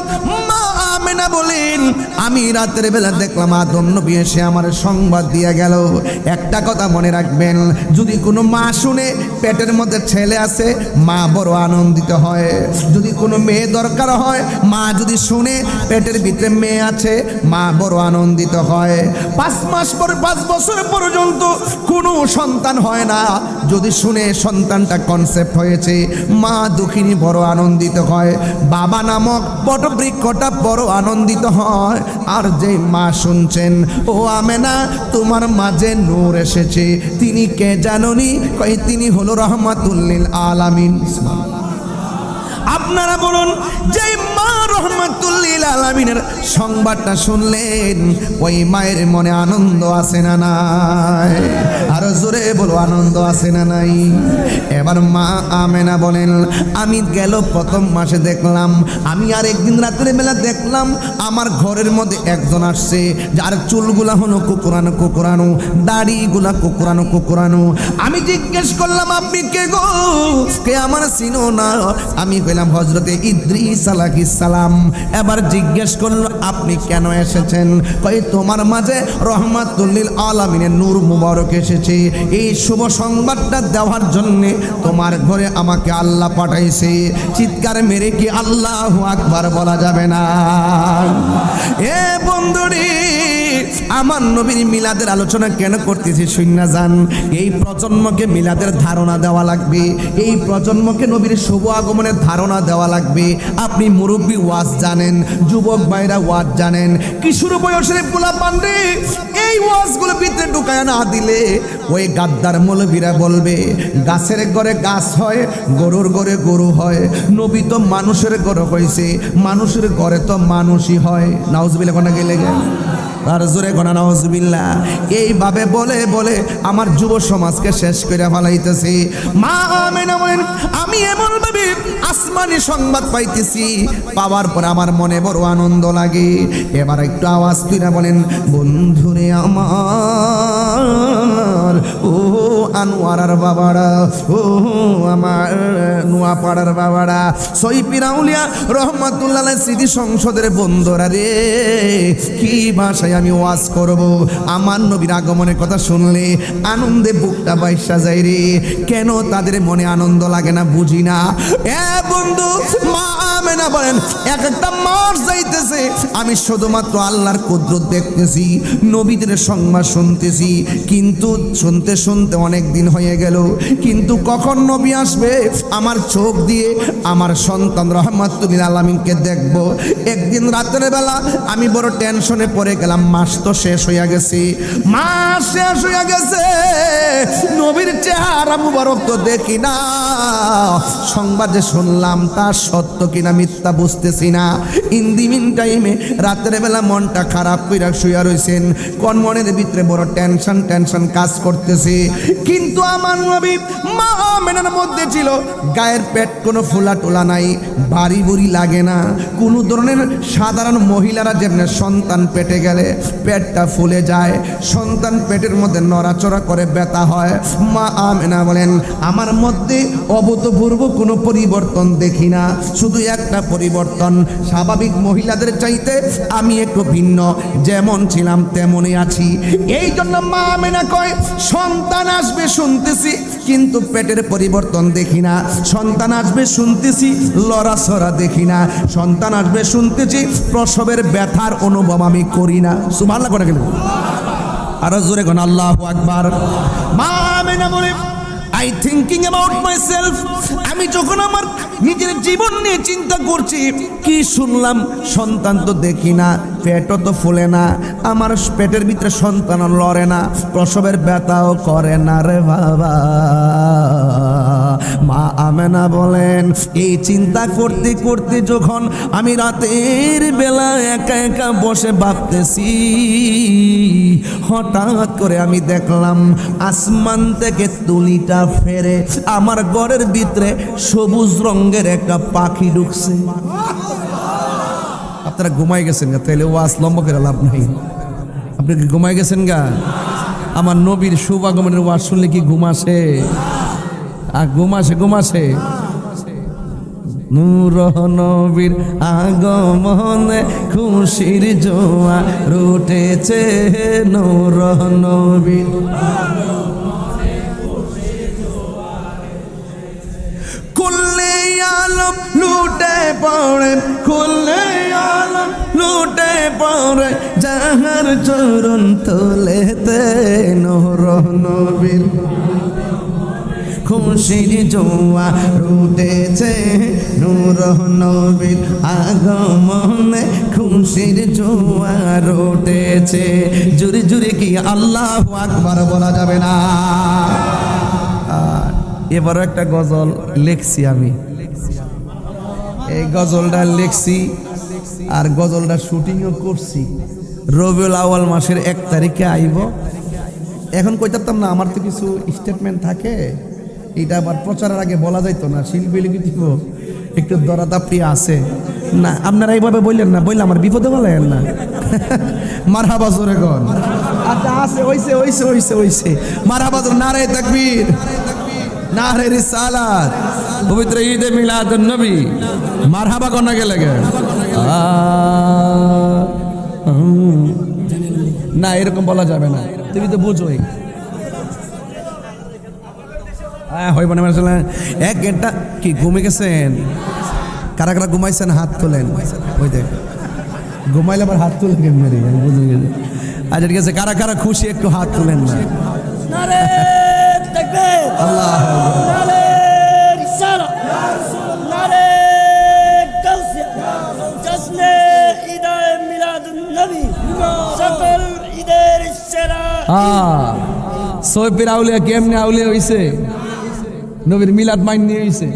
মা আমেনা বলেন আমি রাতের বেলা দেখলাম আদম নবী এসে আমার সংবাদ দিয়ে গেল একটা কথা মনে রাখবেন যদি কোনো মা শুনে পেটের মধ্যে ছেলে আছে মা বড় আনন্দিত হয় যদি কোনো মেয়ে দরকার হয় মা যদি শুনে পেটের ভিতরে মেয়ে আছে মা বড় আনন্দিত হয় 5 মাস পর 5 বছর পর্যন্ত কোনো সন্তান হয় না যদি শুনে সন্তানটা কনসেপ্ট হয়েছে মা দুঃখিনী বড় আনন্দিত হয় বাবা নামক বটবৃক্ষটা বড় আনন্দিত হয় আর যে মা শুনছেন ও আমেনা তোমার মাঝে নূর এসেছে তিনি কে জানোনি কই তিনি হলো রহমাতুল লিল আলামিন আপনারা বলুন যে মা রহমাতুল লিল আলামিনের সংবাদটা শুনলেন ওই মায়ের মনে আনন্দ আছে না নাই আরো জোরে বলো আনন্দ আছে না নাই এবার মা আমেনা বলেন আমি গেল প্রথম মাসে দেখলাম আমি আর একদিন রাতের বেলা দেখলাম আমার ঘরের মধ্যে একজন আসছে যার চুলগুলা হলো কুকুরানো কুকুরানো দাড়িগুলা কুকুরানো কুকুরানো আমি জিজ্ঞেস করলাম আপনি কে গো কে আমার চিনো না আমি কইলাম হযরতে ইদ্রিস আলাইহিস সালাম এবার জিজ্ঞেস করলো আপনি কেন এসেছেন কই তোমার মাঝে রহমাতুল লিল আলামিনের নূর মুবারক এসেছে এই শুভ সংবাদটা দেওয়ার জন্য তোমার ঘরে আমাকে আল্লাহ পাঠাইছে চিৎকার মেরে কি আল্লাহু আকবার বলা যাবে না এ বন্ধুরে আমার নবীর মিলাদের আলোচনা কেন করতেছি শুননা জান এই প্রজন্মকে মিলাদের ধারণা দেওয়া লাগবে এই প্রজন্মকে নবীর শুভ আগমনের ধারণা দেওয়া লাগবে আপনি মুরব্বী ওয়াজ জানেন যুবক ভাইরা ওয়াজ জানেন কিশোর বয়সের পোলা পান্ডে এই ওয়াজগুলো ভিতরে ঢুকায় না দিলে ওই গাদ্দার মৌলবীরা বলবে গাছের ঘরে গাছ হয় গরুর ঘরে গরু হয় নবী তো মানুষের ঘরে হয়েছে মানুষের ঘরে তো মানুষই হয় নাউজুবিল্লাহ কোনা গেলে আর জোরে গনা নাউজুবিল্লাহ। এইভাবে বলে বলে আমার যুব সমাজকে শেষ করে ফেলাইতেছি। মা আমেনা বলেন আমি এমন ভাবে আসমানি সংবাদ পাইতেছি, পাওয়ার পর আমার মনে বড় আনন্দ লাগে। এবার একটু আওয়াজ তুইরা বলেন বন্ধুরে আমার, ও আনোয়ারার বাবারা, ও আমার নোয়াপাড়ার বাবারা, সৈয়দ আউলিয়া রহমাতুল্লাহ আলাইহি স্মৃতি সংসদের বন্ধুরা রে, কি ভাষায় আমি ওয়াজ করব? আমার নবীর আগমনের কথা শুনলে আনন্দে বুকটা বাইসা যায় রে। কেন তাদের মনে আনন্দ লাগে না বুঝি না। এ বন্ধু, মা আমেনা বলেন এক একটা মাস যাইতেছে, আমি শুধুমাত্র আল্লাহর কুদরত দেখতেছি, নবীদের সংবাদ শুনতেছি, কিন্তু শুনতে শুনতে অনেক দিন হয়ে গেল, কিন্তু কখন নবী আসবে আমার চোখ দিয়ে আমার সন্তান রহমাতুল আলামিনকে দেখব। একদিন রাতের বেলা আমি বড় টেনশনে পড়ে গেলাম, মাস তো শেষ হইয়া গেছে, মাস শেষ হইয়া গেছে, নবীর চেহারা মুবারক তো দেখি না, সংবাদ যে শুনলাম তা সত্য কিনা মিথ্যা বুঝতেছি না। ইন দি মিন টাইমে রাতের বেলা মনটা খারাপ কইরা শুয়া রইছেন, কোন মনের ভিতরে বড় টেনশন কাজ করতেছে। কিন্তু আমার নবী মা আমেনার মধ্যে ছিল গায়ের পেট কোনো ফুলা টোলা নাই, বাড়ি বুড়ি লাগে না, কোনো ধরনের সাধারণ মহিলারা যেমন সন্তান পেটে গেলে পেটটা ফুলে যায়, সন্তান পেটের মধ্যে নড়াচড়া করে ব্যথা হয়, মা আমেনা বলেন আমার মধ্যে অভূতপূর্ব কোনো পরিবর্তন দেখি না। শুধু একটা পরিবর্তন, স্বাভাবিক মহিলাদের চাইতে আমি একটু ভিন্ন, যেমন ছিলাম তেমনই আছি। এই জন্য মা আমেনা কয় সন্তান আসবে শুনতেছি, কিন্তু পেটের পরিবর্তন দেখি না, সন্তান আসবে শুনতেছি, লড়াছড়া দেখি না, সন্তান আসবে শুনতেছি, প্রসবের ব্যথার অনুভব আমি করি না। সুবহানাল্লাহ করে গেলেন, আরো জোরে কোন আল্লাহু আকবার। মা আমেনা বলে I thinking about myself, আমি যখন আমার নিজের জীবন নিয়ে চিন্তা করছি, কি শুনলাম সন্তান তো দেখি না, পেটও তো ফুলে না, আমার পেটের ভিতরে সন্তান লড়ে না, প্রসবের ব্যথাও করে না রে বাবা। মা আমেনা বলেন এই চিন্তা করতে করতে যখন আমি রাতের বেলা একা একা বসে ভাবতেছি, হঠাৎ করে আমি দেখলাম আসমান থেকে তুলিটা ফেরে আমার ঘরের ভিতরে সবুজ রঙের একটা পাখি ঢুকছে। আপনারা ঘুমাই গেছেন গা, তাইলে ওয়াজ লম্বা করে লাভ নাই। আপনি কি ঘুমাই গেছেন গা? আমার নবীর শুভাগমনের ওয়াজ শুনলে কি ঘুম আসে? আর ঘুম আসে নূর নবীর আগমনে খুশির জোয়ার উঠেছে, নূর নবীর খুললে আলম লুটে পড়ে, খুললে আলম লুটে পড়ে, যাহার চরণ তোলেতে নূর নবীর খুশির জোয়ার উঠেছে, নূর নবীর আগমনে খুশির জোয়ার উঠেছে। জুরি জুরি কি আল্লাহু আকবার বলা যাবে না? এবারও একটা গজল লিখছি আমি, এই গজলটা লিখছি আর গজলটা শুটিংও করছি। রবিউল আউয়াল মাসের 1 তারিখে আইব। এখন কইতাম না, আমার তো কিছু স্টেটমেন্ট থাকে, এটা আবার প্রচারের আগে বলা যাইতো না, শিল্পী লিখে দিব একটু দরাদাপটি আছে না। আপনারা এইভাবে বললেন না, বললে আমার বিপদে বলেন না। মারহাবা জোরে কোন। আচ্ছা আছে, হইছে মারহাবা জোরে, নারে তাকবীর, নারে রিসালাত, পবিত্র ঈদে মিলাদুন নবী, মারহাবা কোন আগে লাগে না, এরকম বলা যাবে না, তুমি তো বুঝোই। হইব না আসলে এক ঘন্টা কি ঘুমে গেছেন? কারা কারা ঘুমাইছেন হাত তোলেন। ওই দেখ ঘুমাইলে আবার হাত তুলেন কেমন? বুঝে গেছে। আচ্ছা ঠিক আছে, কারা কারা খুশি একটু হাত তুলেন না। নারে তাকবীর, আল্লাহ নারে রিসালাত, নারে গাউসিয়া, জশ্নে ঈদে মিলাদুন নবী, সকল ঈদের সেরা। সৈয়দ আউলিয়া কেমনে আউলিয়া হইছে? নবীর মিলাদ মাইন নিয়ে হইছে।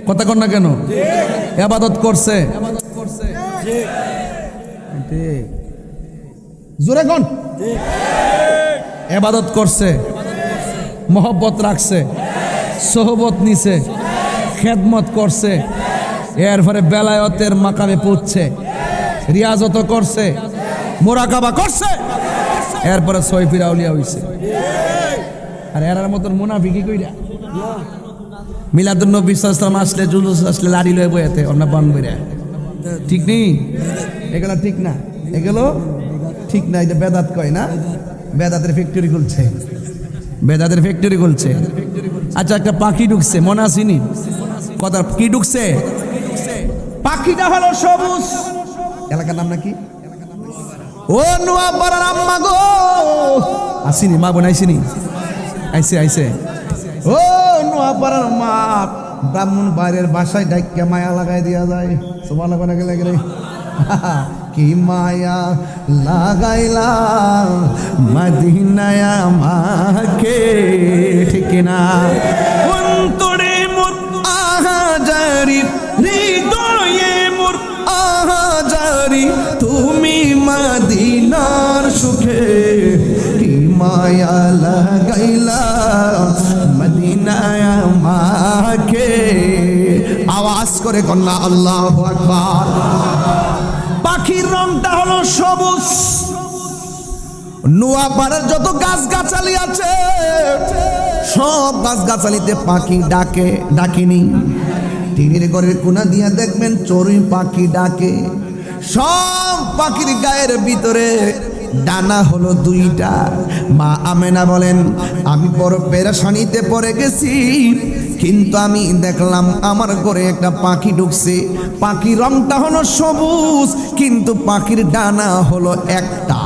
কথা কন না কেন? ইবাদত করছে। জোরে কোন ইবাদত করছে, মহব্বত রাখছে, সোহবত নিছে, খেদমত করছে, এরপরে বেলায়তের মাকামে পৌঁছছে, রিয়াজত করছে, মোরাকাবা করছে, এরপরে সৈফির আউলিয়া হইছে। আর এরার মতন মুনাফিকি কইরা মিলাদুন নবী সাল্লাল্লাহু আলাইহি ওয়াসাল্লাম আসলে জুলুস আসলে লাড়ি লয়ে বইতে অন্য বান বইরা ঠিক নেই, এগুলো ঠিক না, এগুলো ঠিক না। এটা বেদাত কয় না, বেদাতের ফ্যাক্টরি খুলছে, বেদাতের ফ্যাক্টরি খুলছে। আচ্ছা একটা পাখি ঢুকছে, মনে আসেনি কথা কি ঢুকছে? পাখিটা হলো সবুজ। এলাকার নাম নাকি? ও নোয়াপাড়ার আম্মা গো, আসিনি মা বোনাইছিনি? আইসে আইসে। ও নোয়াপাড়ার মা, ব্রাহ্মণ বাইরের বাসায় ডাইকা মায়া লাগাই দিয়া যায়। সুবহানাল্লাহ কোন গেলে গেলে কি মায়া লাগাইলা মদিনায় আমাকে, ঠিক না? অন্তরে মোর আহাজারি, হৃদয়ে মোর আহাজারি, তুমি মদিনার সুখে কি মায়া লাগাইলা মদিনায় আমাকে। আওয়াজ করে কন্যা আল্লাহু আকবার। পাখির রংটা হলো সবুজ। নোয়াপাড়ার যত গাছ গাছালি আছে সব গাছ গাছালিতে পাখি ডাকে, ডাকেনি? টিনের ঘরের কোনা দিয়া দেখবেন চড়ুই পাখি ডাকে। সব পাখির গায়ের ভিতরে ডানা হলো দুইটা। মা আমেনা বলেন, আমি বড় পেরেশানিতে পড়ে গেছি, কিন্তু আমি দেখলাম আমার ঘরে একটা পাখি ঢুকছে। পাখির রংটা হলো সবুজ, কিন্তু পাখির ডানা হলো একটা।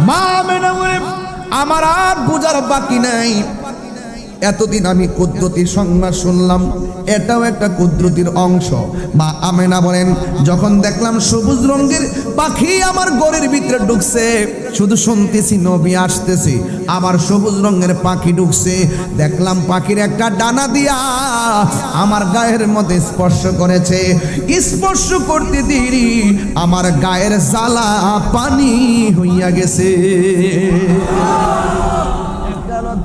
মা আমেনা বলে, আমার আর বুঝার বাকি নাই। এতদিন আমি কুদরতির সংজ্ঞা শুনলাম, এটাও একটা কুদরতির অংশ। মা আমেনা বলেন, যখন দেখলাম সবুজ রঙের পাখি আমার ঘরের ভিতরে ঢুকছে, শুধু শুনতেছি নবী আসতেছে, আমার সবুজ রঙের পাখি ঢুকছে, দেখলাম পাখির একটা ডানা দিয়া আমার গায়ের মধ্যে স্পর্শ করেছে। স্পর্শ করতে দেরি আমার গায়ের জ্বালা পানি হইয়া গেছে।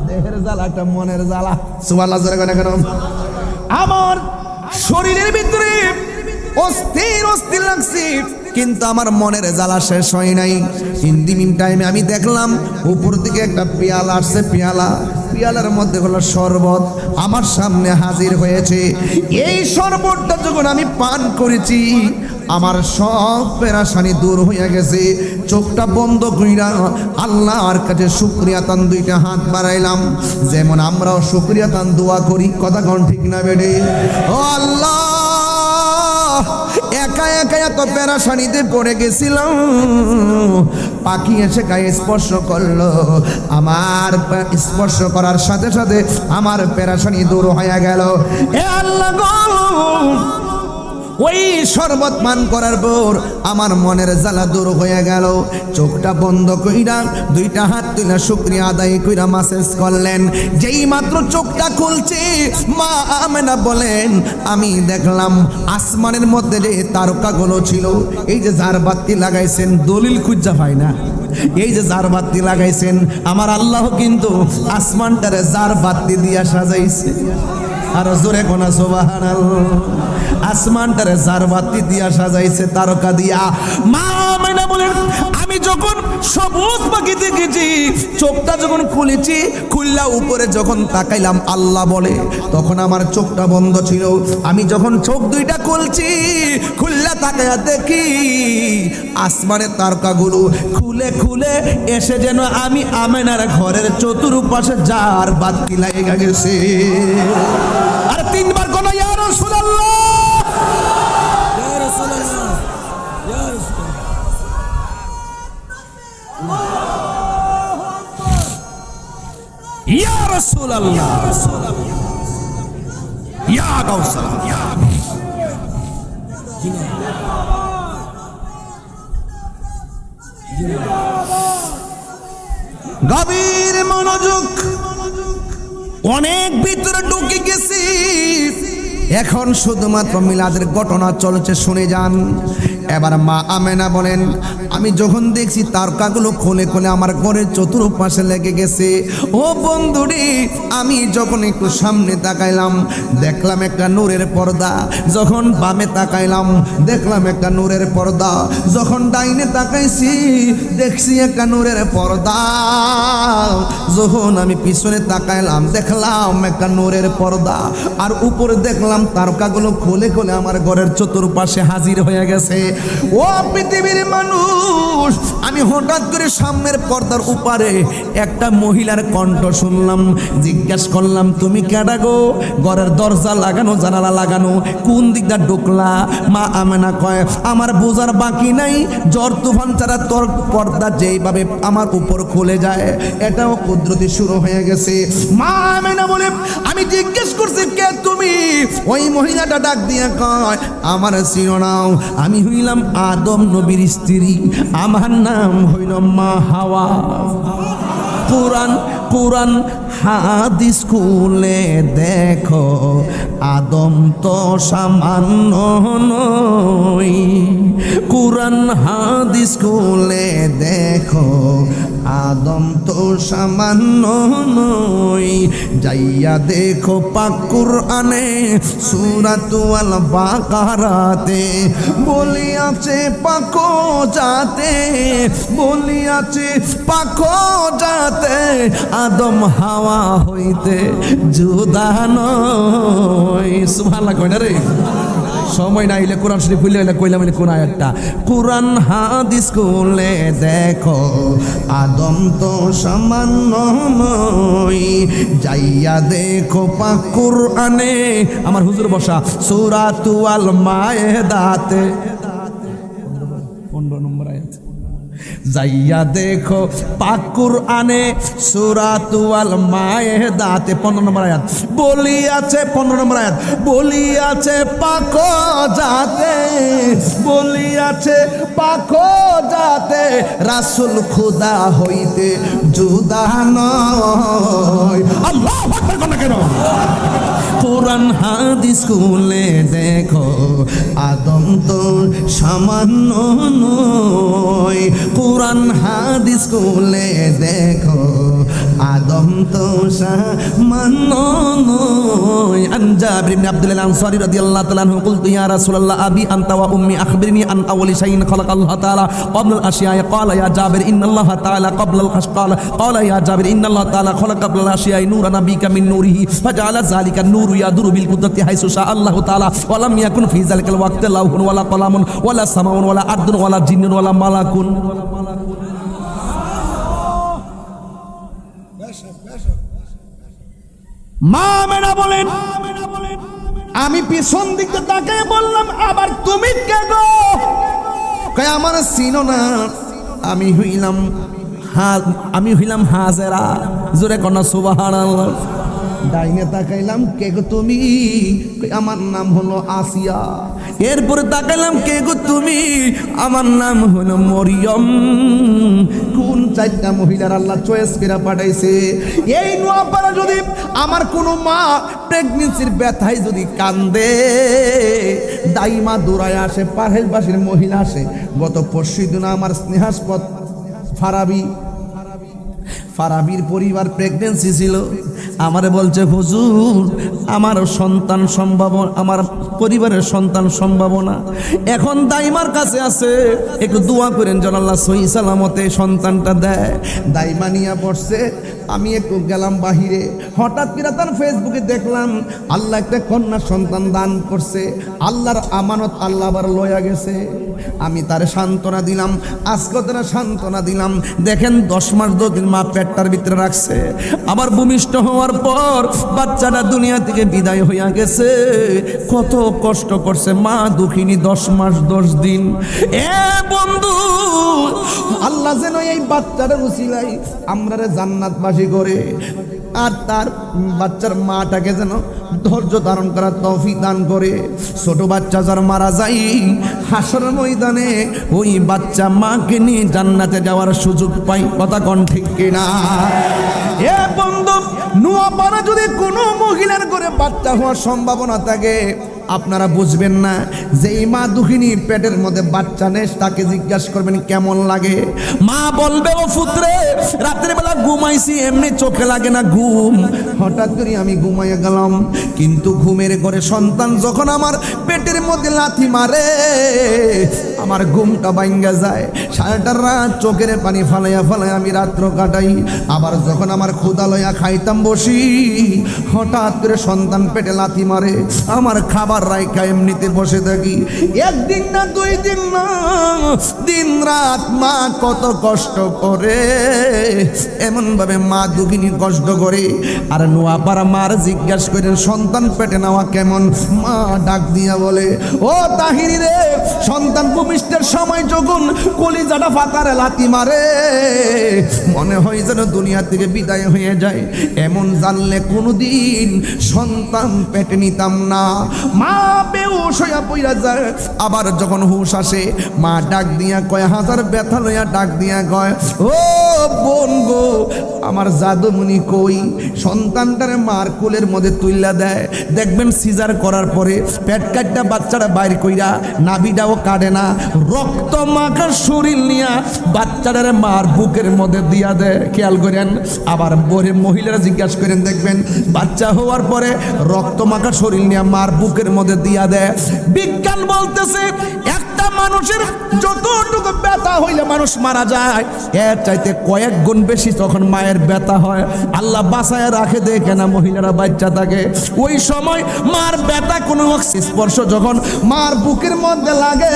দেহের জ্বালা, একটা মনের জ্বালা। সুবহানাল্লাহ জোরে কেন? আমার শরীরের ভিতরে অস্থির অস্থির লাগছে, কিন্তু আমার মনের জ্বালা শেষ হয় নাই। ইন দি মিন টাইমে আমি দেখলাম উপর থেকে একটা পেয়ালা আসছে, পেয়ালার মধ্যে হলো শরবত আমার সামনে হাজির হয়েছে। এই শরবতটা যখন আমি পান করেছি, আমার সব পেরেশানি দূর হয়ে গেছে। চোখটা বন্ধ কইরা আল্লাহর কাছে শুকরিয়া তান দুইটা হাত বাড়াইলাম, যেমন আমরাও শুকরিয়া তান দোয়া করি। কথা কোন ঠিক না বেডে? ও আল্লাহ, একা একা এত পেরেশানিতে পড়ে গেছিলাম, পাখি এসে গায়ে স্পর্শ করলো, আমার স্পর্শ করার সাথে সাথে আমার পেরেশানি দূর হয়ে গেল। এ আল্লাহ গো, ওই শরবত পান করার পর আমার মনের জ্বালা দূর হয়ে গেল। চোখটা বন্ধ কইরা দুইটা হাত তুলে শুকরিয়া আদায় কইরা মাসেজ করলেন। যেই মাত্র চোখটা খুলছে, মা আমেনা বলেন, আমি দেখলাম আসমানের মধ্যে যে তারকাগুলো ছিল, এই যে ঝাড়বাতি লাগাইছেন, দলিল খুঁজা পায় না, এই যে ঝাড়বাতি লাগাইছেন, আমার আল্লাহ কিন্তু আসমানটারে ঝাড়বাতি দিয়া সাজাইছে। আর জোরে কোনা সুবহানাল্লাহ। আসমানটারে ঝাড়বাতি দিয়া সাজাইছে, তারকা দিয়া। মা আমেনা বলেন, আমি যখন সবুজ পাখি দেখেছি, চোখটা যখন খুলেছি, খুললা উপরে যখন তাকাইলাম, আল্লাহ বলে, তখন আমার চোখটা বন্ধ ছিল। আমি যখন চোখ দুইটা খুলছি, খুললা তাকায়া দেখি আসমানের তারকাগুলো খুলে খুলে এসে যেন আমি আমেনার ঘরের চতুর্পাশে ঝাড়বাতি লাগা গেছে। আর তিনবার কোন ইয়া রাসূলুল্লাহ, ইয়া রাসূলুল্লাহ, ইয়া রাসূলুল্লাহ, আল্লাহু আকবার, ইয়া রাসূলুল্লাহ, ইয়া গাউসাল, ইয়া গভীর মনোযোগ, অনেক ভিতরে ঢুকে গেছি। এখন শুধুমাত্র মিলাদের ঘটনা চলছে, শুনে যান। এবার মা আমেনা বলেন, আমি যখন দেখছি তারকাগুলো খোলে খোলে আমার ঘরের চতুর্পাশে লেগে গেছে, ও বন্ধুরি আমি যখন একটু সামনে তাকাইলাম দেখলাম একটা নূরের পর্দা, যখন বামে তাকাইলাম দেখলাম একটা নূরের পর্দা, যখন ডাইনে তাকাইছি দেখছি একটা নূরের পর্দা, যখন আমি পিছনে তাকাইলাম দেখলাম একটা নূরের পর্দা, আর উপরে দেখলাম তারকাগুলো খোলে খোলে আমার ঘরের চতুর্পাশে হাজির হয়ে গেছে। ও পৃথিবীর মানুষ, আমি হঠাৎ করে সামনের পর্দার উপরে একটা মহিলার কণ্ঠ শুনলাম, জিজ্ঞেস করলাম তুমি কেডা গো? ঘরের দরজা লাগানো জানালা লাগানো, কোন দিকটা ঢুকলা? মা আমেনা কয় আমার বোঝার বাকি নাই, ঝড় তুফান ছাড়া তোর পর্দা যেইভাবে আমার উপর খুলে যায় এটাও কুদরতি শুরু হয়ে গেছে। মা আমেনা বলে আমি জিজ্ঞেস করছি কে তুমি? ওই মহিলাটা ডাক দিয়ে কয় আমার চিরনাম, আমি হইলাম আদম নবীর স্ত্রী, আমার নাম হইল মা হাওয়া। পুরাণ পুরাণ হাদিস খুলে দেখো আদম তো সামান্য নয়, কুরআন হাদিস খুলে দেখো আদম তো সামান্য নয়, যাইয়া দেখো পাক কুরআনে সূরাতুল বাকারাতে বলিয়াছে পাকো যাতে, বলিয়াছে পাকো যাতে আদম হাওয়া হইতে জুদা নয়। সুবহানাল্লাহ কই না রে, সময় নাইলে কোরআন শরীফ খুললে হইলে কইলাম কোন আয়াতটা, কুরআন হাদিস খুলে দেখো আদম তো সামান্য নয়, যাইয়া দেখো পাক কুরআনে, আমার হুজুর বসা সূরাতুল মায়েদাতে 15 নম্বর আয়াত, যাইয়া দেখো পাক কুরআনে সূরাতুল মায়েদাতে 15 নম্বর আয়াত বলিয়াছে, 15 নম্বর আয়াত বলিয়াছে পাক যাতে, বলিয়াছে পাক যাতে রাসূল খুদা হইতে জুদা নয়। আল্লাহু আকবার কোন কেন? কুরআন হাদিস খুলে দেখো আদম তো সামান্য নয়, কুরআন হাদিস খুলে দেখো আদম তো সামান্য নয়। আন জাবির ইবনে আব্দুল্লাহ আনসারী রাদিয়াল্লাহু তাআলা আনহু কুলতু ইয়া রাসূলুল্লাহ আবি আনতা ওয়া উম্মি আখবিরনি আন আউয়ালি শাইইন খালাকাল্লাহু তাআলা ক্বাবলা আল আশিয়া। ক্বালা ইয়া জাবির ইন্নাল্লাহা তাআলা ক্বাবলা আল খাশকাল। ক্বালা ইয়া জাবির ইন্নাল্লাহা তাআলা খালাকা ক্বাবলা আল আশিয়া নূরান নাবিকা মিন নূরিহি ফাজআলা যালিকা নূরু ইয়াদুরু বিল কুদরতি হাইসু শা আল্লাহু তাআলা ওয়া লাম ইয়াকুন ফি যালিকাল ওয়াক্তি লাউহুন ওয়ালা কলামুন ওয়ালা সামাউন ওয়ালা আরদুন ওয়ালা জিন্নুন ওয়ালা মালাকুন। মা আমেনা বলেন আমি পিছন দিকে তাকিয়ে বললাম আবার তুমি কে গো? কয় আমার চিনো না, আমি হইলাম হাজেরা। জোরে কন্যা সুবহানাল্লাহ। ডাইনে তাকাইলাম কে গো তুমি? আমার নাম হলো আসিয়া। এরপরে তাকাইলাম কে গো তুমি? আমার নাম হলো মরিয়ম। কোন চারটা মহিলার আল্লাহ চয়েস করে পাঠাইছে। এই নোয়াপাড়া যদি আমার কোনো মা প্রেগনেন্সির ব্যথায় যদি কান্দে, দাইমা দৌড়ায় আসে, পাহেলবাসীর মহিলা আসে। গত পরশুদিন আমার স্নেহাস্পদ ফারাবির পরিবার প্রেগনেন্সি ছিল, আমারে বলছে হুজুর আমার সন্তান সম্ভাবনা, আমার পরিবারের সন্তান সম্ভাবনা এখন দাইমার কাছে আছে, একটু দোয়া করেন যেন আল্লাহ সহি সালামতে সন্তানটা দেয়। দাইমা নিয়ে পড়ছে। আমি একটু গেলাম বাহিরে, হঠাৎ করে তার ফেসবুকে দেখলাম আল্লাহ একটা কন্যা সন্তান দান করছে। আল্লাহর আমানত আল্লাহ আবার লয়া গেছে। আমি তার সান্ত্বনা দিলাম, আজকে তারা সান্ত্বনা দিলাম। দেখেন 10 মাস 2 দিন মা পেটটার ভিতরে রাখছে, আবার ভূমিষ্ঠ হওয়ার পর বাচ্চাটা দুনিয়া থেকে বিদায় হইয়া গেছে। কত কষ্ট করছে মা দুঃখিনী 10 মাস 10 দিন। এ বন্ধু, আল্লাহ যেন এই বাচ্চার উসিলাই আমরারে জান্নাতবাসী করে, আর তার বাচ্চার মাটাকে যেন ধৈর্য ধারণ করার তৌফিক দান করে। ছোট বাচ্চা যার মারা যায়, হাসর ময়দানে ওই বাচ্চা মাকে নিয়ে জান্নাতে যাওয়ার সুযোগ পাই। কথা কোন ঠিক কিনা? এ বন্ধু, নোয়াপাড়া যদি কোনো মহিলার ঘরে বাচ্চা হওয়ার সম্ভাবনা থাকে, আপনারা বুঝবেন না যে এই মা দুঃখিনীর পেটের মধ্যে বাচ্চা নেই, তাকে জিজ্ঞাসা করবেন কেমন লাগে। মা বলবে ও পুত্রে রাতের বেলা ঘুমাইছি, এমনি চোখে লাগে না ঘুম, হঠাৎ করে আমি ঘুমাইয়া গেলাম, কিন্তু ঘুমের ঘরে সন্তান যখন আমার পেটের মধ্যে লাথি মারে আমার ঘুমটা ভাঙ্গা যায়, সারাটা রাত চোখের পানি ফালাইয়া ফালাইয়া আমি রাত্র কাটাই। আবার যখন আমার ক্ষুধা লইয়া খাইতাম বসি, হঠাৎ করে সন্তান পেটে লাথি মারে, আমার খাবার রাইখা এমনিতে বসে থাকি। একদিন না দুই দিন না, দিন রাত মা কত কষ্ট করে, এমন ভাবে মা দুঃখিনী কষ্ট করে। আর নোয়াপাড়া মার জিজ্ঞাসা করেন সন্তান পেটে নেওয়া কেমন, মা ডাক দিয়া বলে ও তাহিরি রে, সন্তান ভূমিষ্ঠের সময় যখন কলিজাটা ফাতারে লাথি মারে মনে হয় যেন দুনিয়া থেকে বিদায় হয়ে যায়, এমন জানলে কোনোদিন সন্তান পেটে নিতাম না। মা বেহুশ হইয়া পইরা যায়। আবার যখন হুশ আসে মা ডাক দিয়া কয়, হাজার ব্যথা লইয়া ডাক দিয়া কয় ও বোন গো, আমার জাদুমণি কই। সন্তানটারে মার কোলের মধ্যে তুইলা দেয়, দেখবেন সিজার করার পরে পেট কাটটা বাচ্চাটা বাইর কইরা নাভিটাও কাটে না, রক্ত মাখার শরীর নিয়া বাচ্চাটারে মার বুকের মধ্যে দিয়া দেয়। খেয়াল করেন। আবার বরে মহিলারা জিজ্ঞাসা করেন, দেখবেন বাচ্চা হওয়ার পরে রক্ত মাখার শরীর নিয়ে মার বুকের মধ্যে দিয়া দেয়। বিজ্ঞান বলতেছে একটা মানুষের যতটুকু ব্যথা হইলে মানুষ মারা যায়, এর চাইতে কয়েক গুণ বেশি তখন মায়ের ব্যথা হয়। আল্লাহ বাঁচায় রাখে দেখে না মহিলারা বাচ্চা থাকে, ওই সময় মার ব্যথা কোনো স্পর্শ যখন মার বুকের মধ্যে লাগে,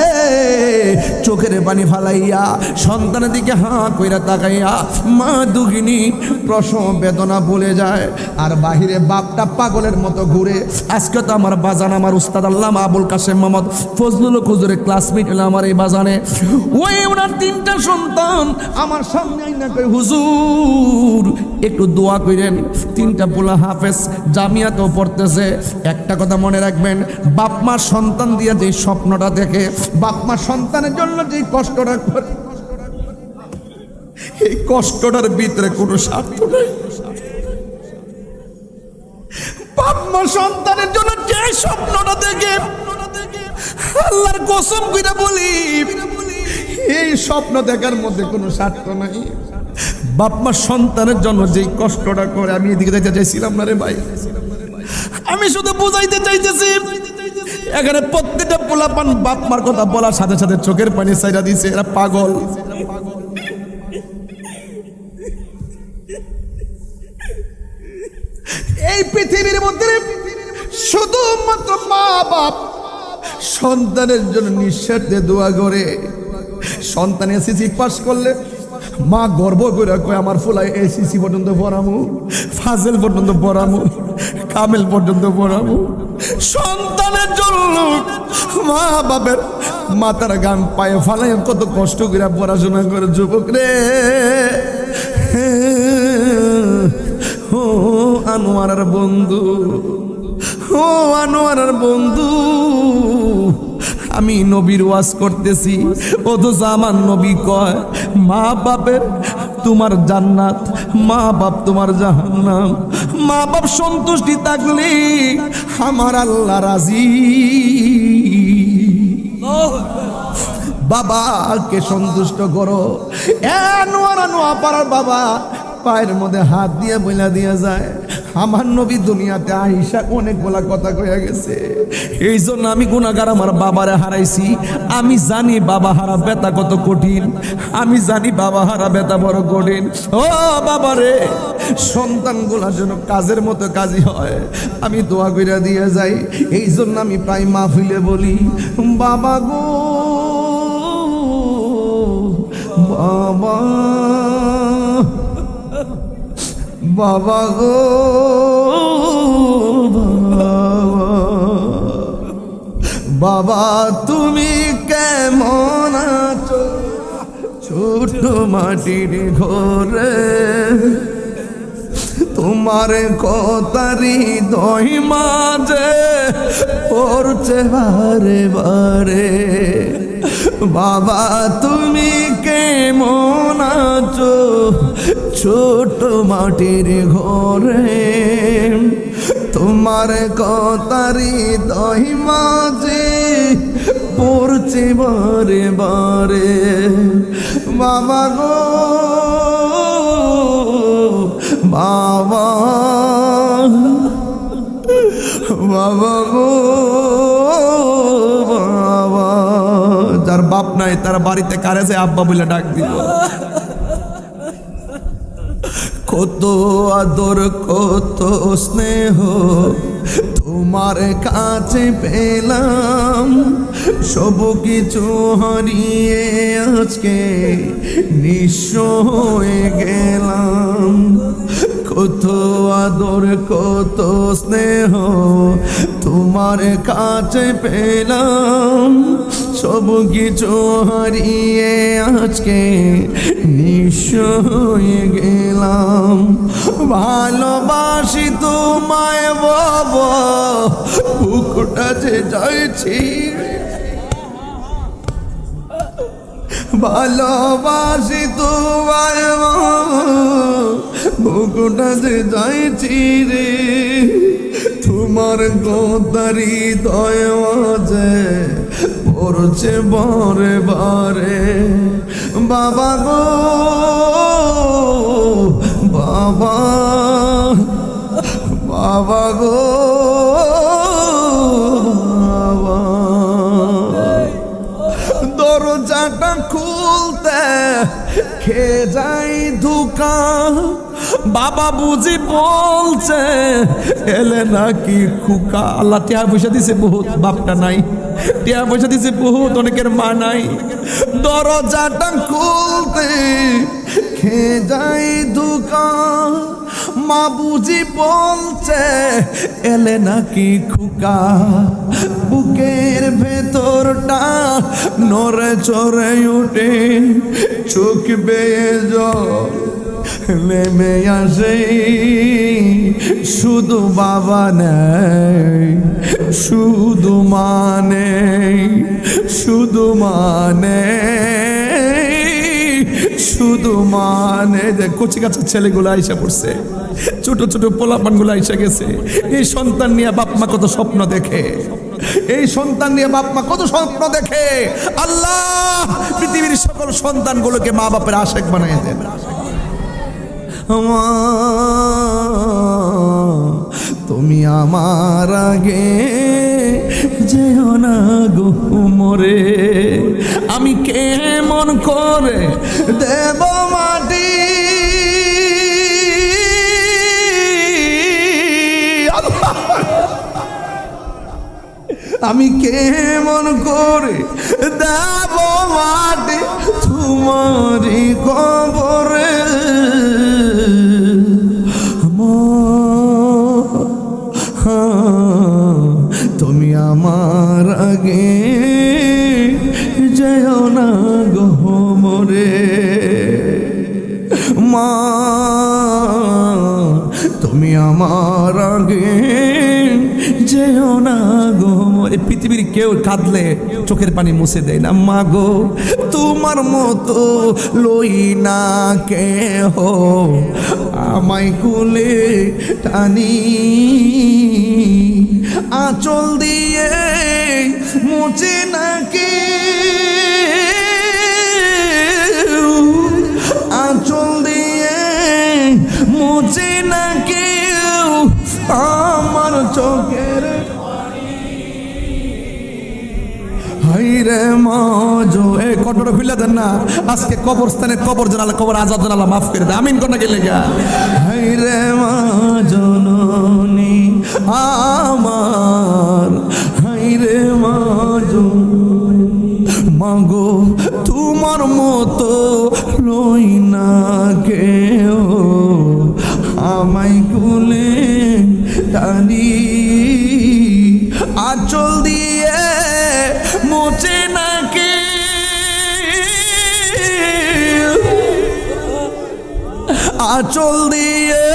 চোখের পানি ফালাইয়া সন্তানের দিকে হাঁ কইরা তাকাইয়া মা দুঃখিনী প্রসব বেদনা ভুলে যায়। আর বাহিরে বাপটা পাগলের মতো ঘুরে। আজকে তো আমার বাজান, আমার উস্তাদ আল্লামা আবুল কাশেম মোহাম্মদ ফজলুল হুজুরের ক্লাসমেট হলো আমার এই বাজানে। ওই ওনার তিনটা সন্তান আমার সামনে আইনা কই, হুজুর একটু দোয়া করেন। তিনটা পোলা হাফেজ, জামিয়াতেও পড়তেছে। একটা কথা মনে রাখবেন, বাপ মা সন্তান দিয়ে যে স্বপ্নটা দেখে, বাপ মা সন্তানের জন্য যে কষ্টটা করে, এই কষ্টটার ভিতরে কোনো স্বার্থ নেই। বাপ মা সন্তানের জন্য যে স্বপ্নটা দেখে, আল্লাহর কসম কইরা বলি, এই স্বপ্ন দেখার মধ্যে কোনো স্বার্থ নাই। বাপ মা সন্তানের জন্য যেই কষ্টটা করে, আমি এদিকে যাইতে চাইছিলাম না রে ভাই, আমি শুধু বুঝাইতে চাইতেছি। এখানে প্রত্যেকটা পোলাপান বাপ মার কথা বলার সাথে সাথে চোখের পানি ছাইরা দিছে, এরা পাগল। এই পৃথিবীর মধ্যে শুধুমাত্র মা বাপ সন্তানের জন্য নিঃস্বার্থে দোয়া করে। সন্তান এসএসসি পাস করলে মা গর্ব করে কয়, আমার ফুলাই এসএসসি পর্যন্ত পড়ামু, ফাজেল পর্যন্ত পড়ামু, কামেল পর্যন্ত পড়ামু। সন্তানের জন্য মা বাপের মাথার গান পায়ে ফালাই কত কষ্ট করে পড়াশোনা করে। যুবক রে, ও আনোয়ারের বন্ধু, ও আনোয়ারের বন্ধু, আমি নবীর ওয়াজ করতেছি, অথচ আমার নবী কয় মা বাপের তোমার জান্নাত, মা বাপ তোমার জাহান্নাম। মা বাপ সন্তুষ্টি থাকলে আমার আল্লাহ রাজি। বাবাকে সন্তুষ্ট করো। নোয়াপাড়ার বাবা পায়ের মধ্যে হাত দিয়ে বইলা দিয়া যায়, আমার নবী দুনিয়াতে আইসা অনেকগুলা কথা কইয়া গেছে, এই জন্য আমি গুনাহগার আমার বাবারে হারাইছি। আমি জানি বাবা হারা ব্যথা কত কঠিন, আমি জানি বাবা হারা ব্যথা বড় কঠিন। ও বাবারে, সন্তানগুলার জন্য কাজের মতো কাজই হয়, আমি দোয়া কইরা দিয়ে যাই। এই জন্য আমি প্রায় মাহফিলে বলি, বাবা গো বাবা, বাবা গো বাবা, তুমি কেমন আছো? ছোট মাটির ঘরে তোমার কথারি দই মাঝে পড়ছে বারে বারে। বাবা তুমি কেমন আছো? ছোট মাটির ঘরে তোমার কথারি দই মাঝে পড়ছে বারে বারে বাবা গো বাবা বাবা গো বাবা। যার বাপ নাই তার বাড়িতে কারে যে আব্বা বলে ডাক দিব। কত আদর কত স্নেহ তোমার কাছে পেলাম, সব কিছু হারিয়ে আজকে নিঃস্ব হয়ে গেলাম। কত আদর কত স্নেহ তোমার কাছে পেলাম, সব কিছু হারিয়ে আজকে নিঃস্ব হয়ে গেলাম। ভালোবাসি তোমায় বাবা, বুকটা যে যাইছি। ভালোবাসি তোমায় বাবা, বুকটা যে যাইছি রে। তোমার গোদারি দয়াজে পড়ছে বারে বারে বাবা গো বাবা বাবা গো বাবা। দরজাটা খুলতে খেয়ে যাই ধোকা, বাবা বুঝি বলছে এলে নাকি খুকা। আল্লাহ টিয়া পয়সা দিছে বহুত, বাপটা নাই। টিয়া পয়সা দিছে বহুত, অনেকের মা নাই। দরজাটা খুলতে খেয়ে যাই ধোকা, মা বুঝি বলছে এলে নাকি খুকা। বুকের ভেতরটা নড়ে চড়ে উঠে, চোখ বেয়ে জল নেমে আসে। শুধু বাবা নেই, শুধু মানে, শুধু মানে, শুধু মানে। যে কচি কাছের ছেলেগুলো আইসা পড়ছে, ছোট ছোট পোলাপানগুলো আইসা গেছে। এই সন্তান নিয়ে বাপ মা কত স্বপ্ন দেখে, এই সন্তান নিয়ে বাপ মা কত স্বপ্ন দেখে। আল্লাহ পৃথিবীর সকল সন্তানগুলোকে মা বাপের আশেক বানাই দেন। তুমি আমার আগে যেও না গো মরে, আমি কেমন করে দেব মাটি। আমি কেমন করে দেব মাটি তোমারই কবরে। তুমি আমার আগে যেও না গো মরে মা, তুমি আমার আগে যেও না গো মরে। পৃথিবীর কেউ কাঁদলে চোখের পানি মুছে দেয় না। মা গো তোমার মতো লই না কেহ, আমায় কুলে টানি আঁচল দিয়ে মুছে নাকি, আঁচল দিয়ে মুছে নাকি আমার চোখের হাইরে মজো। এই কটটা খুলে দেন না, আজকে কবরস্থানে কবর জানালা, কবর আজাদ জানালা মাফ করে দে। আমিন কোন গেলে গা। হাইরে মা জননী আমার, হাইরে মা মাগো তোমার মতো লই না কেউ, আমায় কুলে টানি আঁচল দিয়ে মুছে নাকি, আঁচল দিয়ে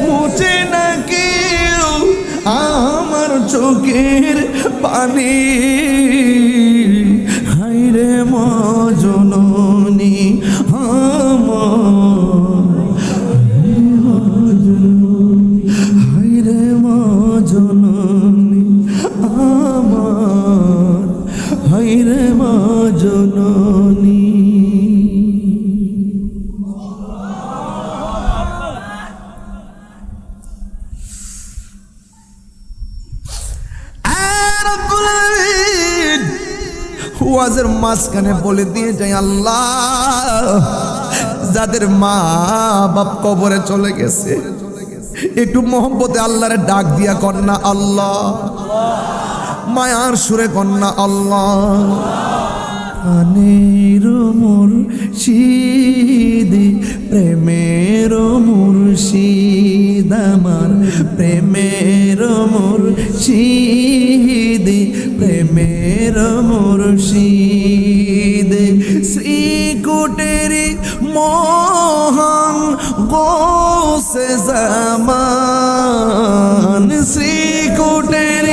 মুছে নাকি আমার চোখের পানি। হাইরে মা জননী আমার, হাইরে মা রে মা জননী। ওয়াজের মাঝখানে বলে দিয়ে যাই, আল্লাহ যাদের মা বাপ কবরে চলে গেছে একটু মোহব্বতে আল্লাহরে ডাক দিয়া কন্যা আল্লাহ, মায়ার সুরে কন্যা আল্লাহ। প্রাণের মুর্শিদ প্রেমের মুর্শিদ আমার, প্রেমের মুর্শিদ প্রেমের মুর্শিদ, শ্রীকুটের মোহন গোসে জামান, শ্রীকুটের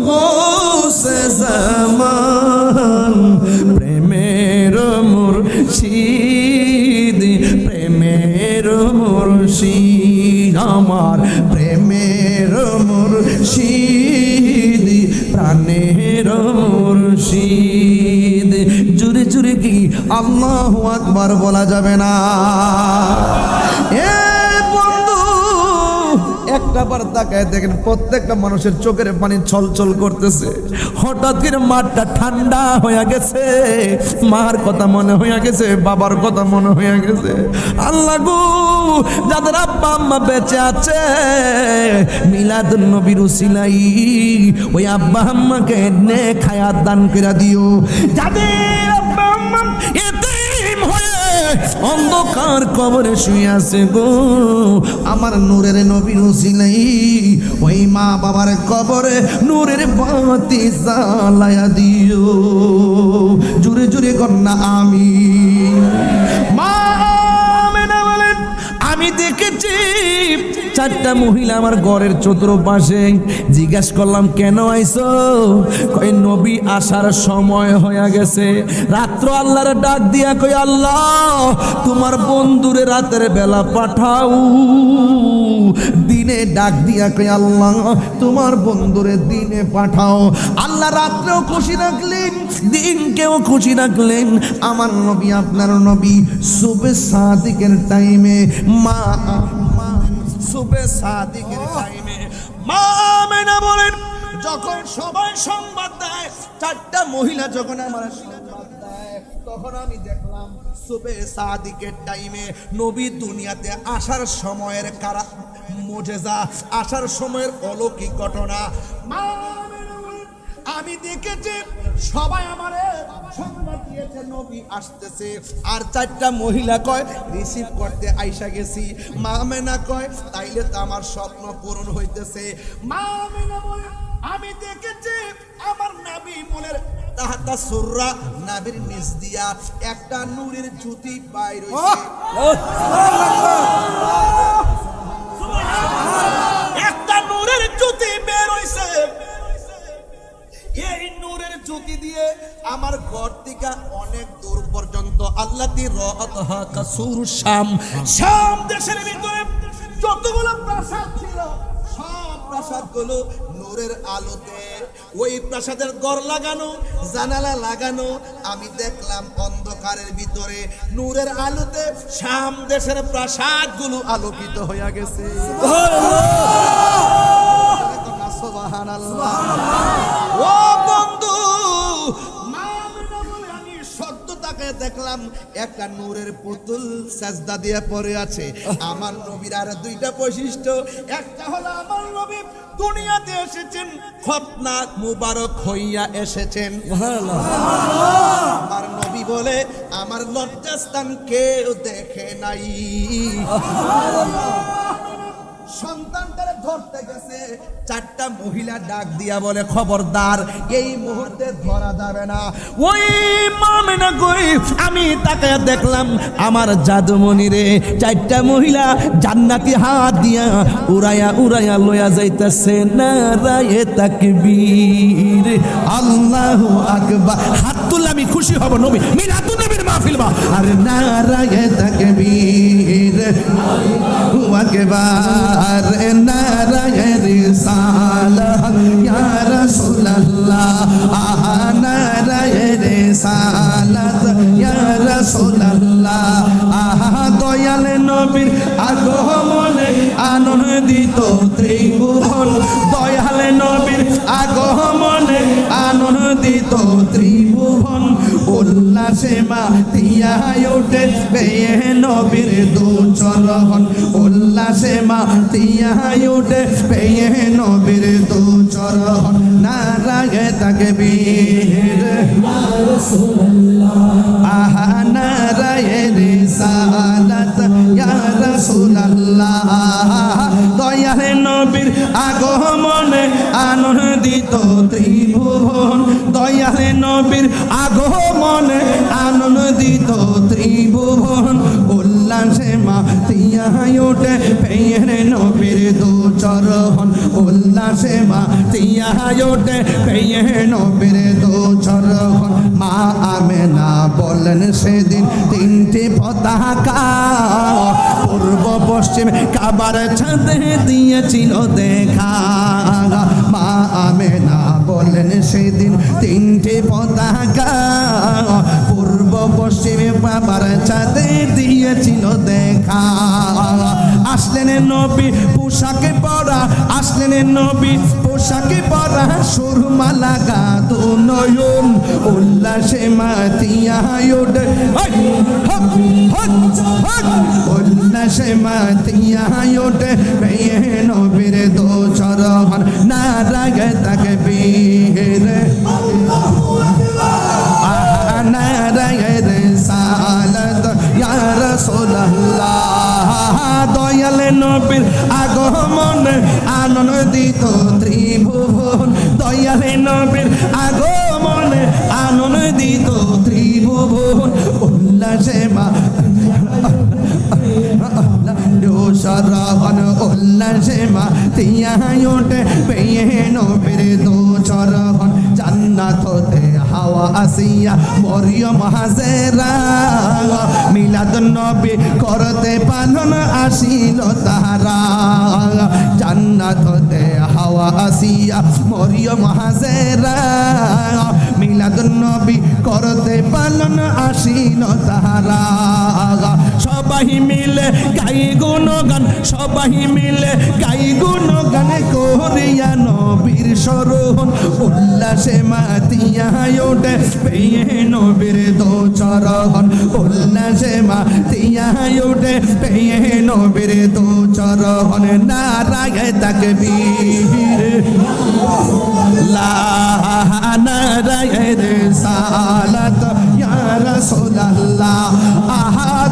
গোসে জামান, প্রেমের মুর্শিদ প্রেমের মুর্শিদ আমার, প্রেমের মুর্শিদ প্রাণের মুর্শিদ। জুরে জুরে কি আল্লাহু আকবার বলা যাবে না? একটা বার তাকায় দেখেন প্রত্যেকটা মানুষের চোখের পানি ছলছল করতেছে। হঠাৎ করে মাঠটা ঠান্ডা হয়ে গেছে, মার কথা মনে হয়ে গেছে, বাবার কথা মনে হয়ে গেছে। আল্লাহ গো, যাদের আব্বা আম্মা বেঁচে আছে মিলাদুন নবীর উসিলাই ওই আব্বা আম্মাকে নেক হায়াত দান করে দিও। যাদের আব্বা আম্মা এতিম হয়ে অন্ধকার কবরে শুয়ে আছে গো, আমার নূরের নবীর উসিলাই ওই মা বাবার কবরে নূরের বাতি জ্বালায়া দিও। জুরে জুরে কন্যা আমি। মা আমেনা বলেন, আমি দেখেছি চারটা মহিলা আমার ঘরের চতুর্পাশে। জিজ্ঞেস করলাম কেন আইছো? কই নবী আসার সময় হয়ে গেছে। রাত্র আল্লাহর ডাক দিয়া কই, আল্লাহ তোমার বন্ধুরে রাতের বেলা পাঠাও। দিনে ডাক দিয়া কই, আল্লাহ তোমার বন্ধুরে দিনে পাঠাও। আল্লাহ রাত্রেও খুশি রাখলেন, দিনকেও খুশি রাখলেন। আমার নবী আপনার নবী সুবে সাদিকের টাইমে মা সুবে সাদিকের টাইমে মা আমেনা বলেন, যখন সবাই সংবাদ দেয় চারটা মহিলা যখন আমার সংবাদ দেয়, তখন আমি দেখলাম সুবে সাদিকের টাইমে নবী দুনিয়াতে আসার সময়ের কারা মুজেজা, আসার সময়ের অলৌকিক ঘটনা মা আমেনা বলেন, আমি দেখেছি। সবাই আমারে সংবাদ দিয়েছে নবী আসতেছে, আর চারটা মহিলা কয় রিসিভ করতে আইসা গেছি। মা আমেনা কয় তাইলে তো আমার স্বপ্ন পূরণ হইতেছে। মা আমেনা বলে, আমি দেখেছি আমার নবী মনের তাহাতা সুররা নবীর নিচ দিয়া একটা নূরের জ্যোতি বাইর হইছে। একটা নূরের জ্যোতি বের হইছে। এই নূরের জ্যোতি দিয়ে আমার ঘর থেকে অনেক দূর পর্যন্ত আল্লাতি রাআতহা কাসুর শাম, শাম দেশের ভিতরে যতগুলো প্রাসাদ ছিল সব প্রাসাদগুলো নূরের আলোতে, ওই প্রাসাদের ঘর লাগানো, জানালা লাগানো। আমি দেখলাম অন্ধকারের ভিতরে নূরের আলোতে শাম দেশের প্রাসাদগুলো আলোকিত হয়ে গেছে। সুবহানাল্লাহ। ও বন্ধু, মা আমেনা বলে, আমি সত্য তাকায় দেখলাম একটা নূরের পুতুল সাজদা দিয়ে পড়ে আছে। আমার নবীর আর দুইটা বৈশিষ্ট্য, একটা হলো আমার নবী দুনিয়াতে এসেছেন খতনা মুবারক হইয়া এসেছেন। আমার নবী বলে, আমার লজ্জাস্থান কেউ দেখে নাই। সন্তানটারে ধরতে গেছে, চারটা মহিলা ডাক দিয়া বলে, খবরদার এই মুহূর্তে ধরা যাবে না। ওই মা আমেনা কই, আমি তাকায়া দেখলাম আমার জাদুমণি রে চারটা মহিলা জান্নাতি হাত দিয়া উড়াইয়া উড়াইয়া লইয়া যাইতেছে। নারায়ে তাকবীর, আল্লাহু আকবার। হাত তুললে আমি খুশি হব, নবী মিলাদুন নবীর মাহফিল বা। আর নারায়ে তাকবীর, আল্লাহু আকবার, নারায়ে রিসালাত ইয়া রাসূলুল্লাহ। রাসূলুল্লাহ নারায়ে রিসালাত ইয়া রাসূলুল্লাহ দয়াল নবীর আগমনে আনন্দিত ত্রিভুবন দয়াল নবীর আগমনে আনন্দিত ত্রিভুবন উল্লাসে মাতিয়ায় ওঠে পেয়ে নবীর দু চরণ উল্লাসে মাতিয়ায় ওঠে পেয়ে নবীর দু চরণ নারায়ে তাকবীর নারায়ে রিসালাত ইয়া রাসূলুল্লাহ দয়াল নবীর আগমনে আনন্দিত ত্রিভুবন দয়াল নবীর আগমনে আনন্দিত ত্রিভুবন উল্লাসে মাতিয়ায় ওঠে পেয়ে নবীর দু চরণ উল্লাসে মাতিয়ায় ওঠে পেয়ে নবীর দু চরণ মা আমেনা বলেন সেদিন তিনটি পতাকা পূর্ব পশ্চিম কাবার ছাদে দিয়েছিল দেখা মা আমেনা বলেন সেদিন তিনটি পতাকা পূর্ব পশ্চিমে কাবার ছাদে দিয়েছিল দেখা আসলেন নবী পোশাকে পরা আসলেন নবী পোশাকে পরা সুরমা লাগা দু নয়ন উল্লাসে মাতিয়ায় ওঠে উল্লাসে মাতিয়ায় ওঠে পেয়ে নবীর দু চরণ নারায়ে তাকবীর নারায়ে রিসালাত ইয়া রাসূলুল্লাহ দয়াল নবীর আগমনে আনন্দিত ত্রিভুবন দয়াল নবীর আগমনে আনন্দিত ত্রিভুবন উল্লাসে চরণ উল্লাসে মাতিয়ায় ওঠে পেয়ে নবীর দু চরণ জান্নাত হতে হাওয়া আসিয়া মরিয়ম হাজেরা মিলাদ নবী করতে পালন আসিল তাহারা জান্নাত হতে হাওয়া আসিয়া মরিয়ম হাজেরা মিলাদ নবী করতে পালন আসিল তাহারা সবাই মিলে গাই গুণগান সবাই মিলে গাই গুণগান করিয়া নবীর স্মরণ উল্লাসে মাতিয়ায় ওঠে পেয়ে নবীর দু চরণ উল্লাসে মাতিয়ায় ওঠে পেয়ে নবীর দু চরণ নারায়ে তাকবীর নারায়ে রিসালাত ইয়া রাসূলুল্লাহ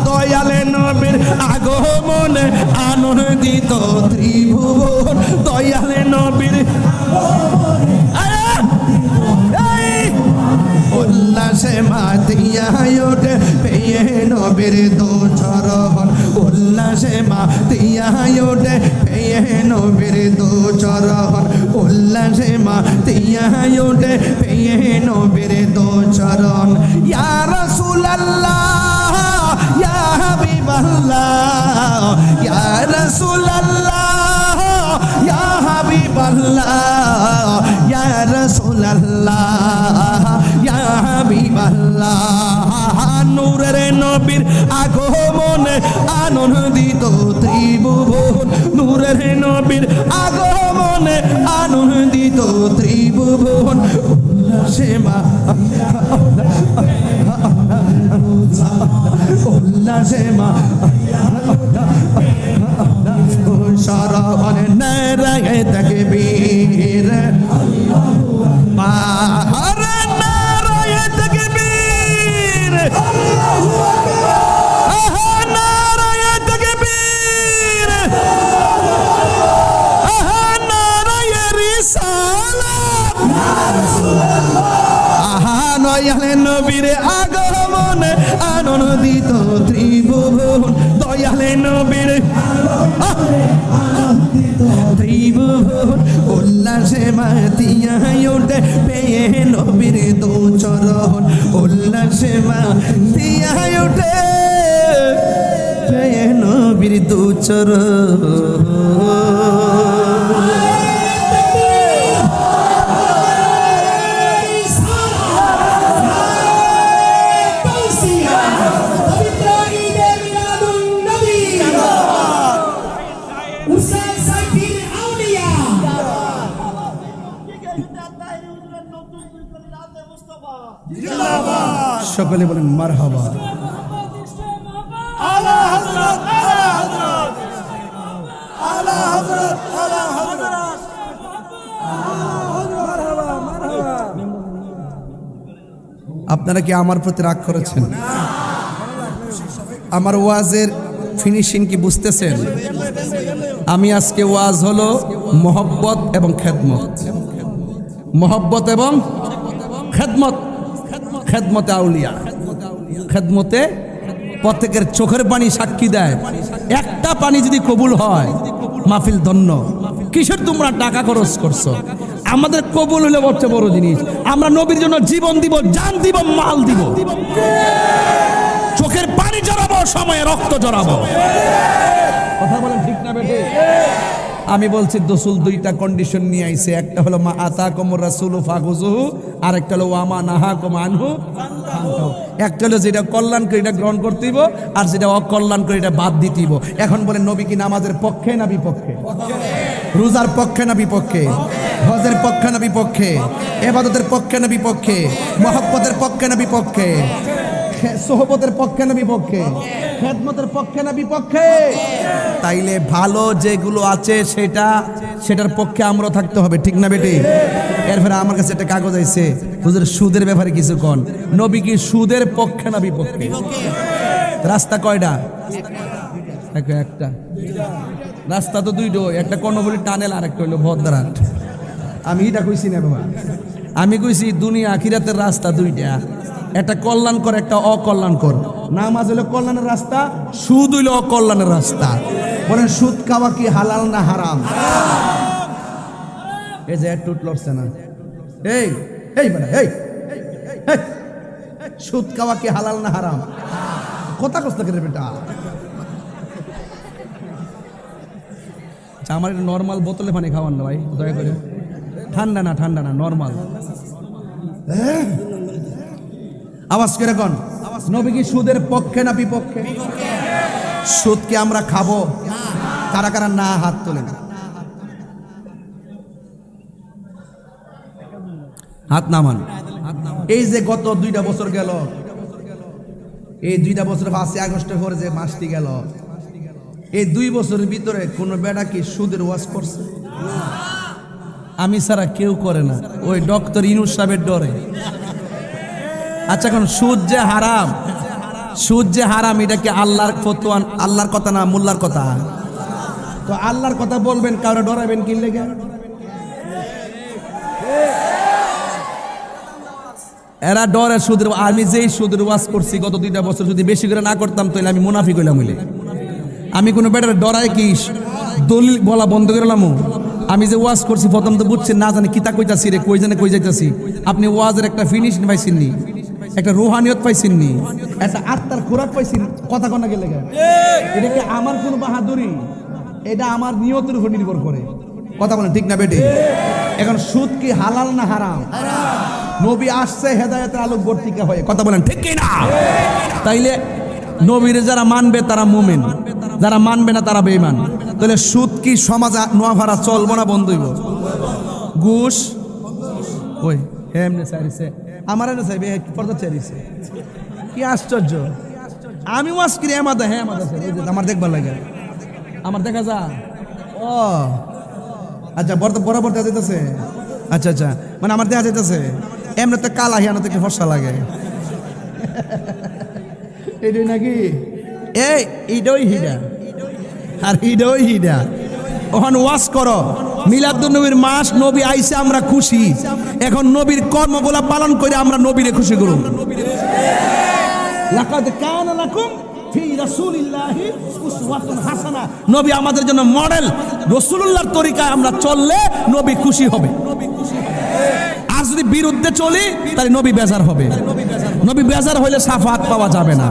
দয়াল নবীর আগমনে আনন্দিত ত্রিভুবন দয়াল নবীর উল্লাসে মাতিয়ায় ওঠে পেয়ে নবীর দু চরণ উল্লাসে মাতিয়ায় ওঠে পেয়ে নবীর দু চরণ উল্লাসে মাতিয়ায় ওঠে পেয়ে নবীর দু চরণ ইয়া রাসূলুল্লাহ ইয়া হাবিবাল্লাহ ইয়া রাসূলুল্লাহ ইয়া হাবিবাল্লাহ ইয়া রাসূলুল্লাহ ইয়া হাবিবাল্লাহ নূরের নবীর আগমনে আনন্দিত ত্রিভুবন নূরের নবীর আগমনে আনন্দিত ত্রিভুবন উল্লাসে উল্লাসে শরণ নারায়ে তাকবীর নারায়ে তাকবীর নারায়ে তাকবীর নারায়ে রিসালাত দয়াল নবীর আগমনে আনন্দিত ত্রিভুবন দয়াল নবীর ত্রিভুবন উল্লাসে মাতিয়ায় ওঠে পেয়ে নবীর দু চরণ উল্লাসে মাতিয়ায় ওঠে পেয়ে নবীর দু চরণ সকলে বলেন মারহাবা। আলা হযরত আলা হযরত আলা হযরত আলা হযরত মারহাবা মারহাবা। আপনারা কি আমার প্রতি রাগ করেছেন? আমার ওয়াজের ফিনিশিং কি বুঝতেছেন? আমি আজকে ওয়াজ হলো মহব্বত এবং খেদমত, মহব্বত এবং খেদমত। খেদমতে আউলিয়া, খেদমতে প্রত্যেকের চোখের পানি সাক্ষী দেয়। একটা পানি যদি কবুল হয় মাহফিল ধন্য। কিসের তোমরা টাকা খরচ করছো? আমাদের কবুল হলে সবচেয়ে বড় জিনিস। আমরা নবীর জন্য জীবন দিব, জান দিব, মাল দিব, চোখের পানি জড়াবো, সময়ে রক্ত জড়াবো। কথা বলেন ঠিক না বেটে? আমি বলছি রাসূল দুইটা কন্ডিশন নিয়ে আইছে। একটা হলো মা আতাকুমুর রাসূলু ফাখুযুহু, আর একটা হলো ওয়া মা নাহাকুম আনহু ফান্তাহু। একটা হলো যেটা কল্যাণ করে এটা গ্রহণ করতে হইব, আর যেটা অকল্যাণ করে এটা বাদ দিতে হইব। এখন বলেন নবী কি নামাজের পক্ষে না বিপক্ষে? রোজার পক্ষে না বিপক্ষে? হজের পক্ষে না বিপক্ষে? ইবাদতের পক্ষে না বিপক্ষে? মহব্বতের পক্ষে না বিপক্ষে? সোহবতের পক্ষে না বিপক্ষে? খেদমতের পক্ষে না বিপক্ষে? তাইলে ভালো যেগুলো আছে সেটার পক্ষে আমরা থাকতে হবে, ঠিক না বেটি? এরপরে আমার কাছে একটা কাগজ আইছে, হুজুর সুদের ব্যাপারে কিছু কোন। নবী কি সুদের পক্ষে না বিপক্ষে? রাস্তা কয়টা? একটা রাস্তা তো দুইটো, একটা কর্ণফুলী টানেল আর একটা হইলো ভদ্রাট। আমি এটা কইছি না বাবা, আমি কইছি দুনিয়া আখিরাতের রাস্তা দুইটা, একটা কল্যাণকর একটা অকল্যাণকর। নামাজ হলো কল্যাণের রাস্তা, সুদ হইলো অকল্যাণের রাস্তা। বলেন সুদ খাওয়া কি হালাল না হারাম? এই যে টুট লড়ছে না, এই এই মানে এই সুদ খাওয়া কি হালাল না হারাম? কথা কষ্ট করে বেটা। আমার একটা নর্মাল বোতলে পানি খাওয়ান না ভাই, দয়া করে। ঠান্ডা না নর্মাল। আওয়াজ করে কোন? নবী কি সুদের পক্ষে না বিপক্ষে? সুদ কি আমরা খাবো? কারা কারা না হাত তোলেন, হাত নামান। এই যে গত 2টা বছর গেল, এই 2টা বছর 5 আগস্টে পরে যে মাসটি গেল, এই 2 বছরের ভিতরে কোন বেটা কি সুদের ওয়াজ করছে? আমি ছাড়া কেউ করে না, ওই ডক্টর ইউনূস সাহেবের ডরে। আচ্ছা, এখন সুদ যে হারাম, সুদ যে হারাম, এটা কি আল্লাহর ফতোয়া, আল্লাহর কথা না মোল্লার কথা? তো আল্লাহর কথা বলবেন, কাউরে ডরাবেন কি লেগে? এরা ডরে সুদের। আমি যেই সুদের ওয়াজ করছি গত 2টা বছর, যদি বেশি করে না করতাম তাহলে আমি মুনাফিক হইলাম হইলে। আমি কোনো বেটার ডরাই কি দলিল বলা বন্ধ করলাম? আমি যে ওয়াজ করছি প্রথম তো বুঝছেন না, জানি কিতা কইতাছি রে, কই জানে কই যাইতাছি। আপনি ওয়াজের একটা ফিনিশিং পাইছেন নি, একটা রুহানিয়ত পাইছেন নি, একটা আত্মার খোরাক পাইছেন। কথা কনা গেলে এটা কি আমার কোনো বাহাদুরি? এটা আমার নিয়তের উপর নির্ভর করে। কথা বলেন ঠিক না বেটি? এখন সুদ কি হালাল না হারাম? নবী আসছে হেদায়েতের আলোক বর্তিকা হয়ে। কথা বলেন ঠিক কি না? তাইলে নবীর যারা মানবে তারা মুমিন, যারা মানবে না তারা বেঈমান। তাহলে সুদ কি সমাজে নোয়াভাড়া চলবো না বন্ধ হইব? ঘুষ ওই এমনি চাইছে, আমার এনে চাইবে পর্দা চাইছে। কি আশ্চর্য! আমি ওয়াজ করি আমাদের, হ্যাঁ আমাদের আমার দেখবার লাগে, আমার দেখা যা। ও আচ্ছা, বরাবর দেখা যেতেছে। আচ্ছা আচ্ছা, মানে আমার দেখা যেতেছে এমনিতে কালা হিয়ানো থেকে ফর্সা লাগে। এইটাই নাকি? এইটাই হিডা আর হিডাই হিডা। ওখান ওয়াজ করো, মিলাদুন নবীর মাস, নবী আইসে আমরা খুশি। এখন নবীর কর্মগুলা পালন করে আমরা নবীরে খুশি করুন। লাকাদ কানা লাকুম ফি রাসূলিল্লাহি উসওয়াতুন হাসানাহ। নবী আমাদের জন্য মডেল। রাসূলুল্লাহর তরিকায় আমরা চললে নবী খুশি হবে। আর যদি বিরুদ্ধে চলি তাহলে নবী বেজার হবে। নবী বেজার হইলে শাফাত পাওয়া যাবে না।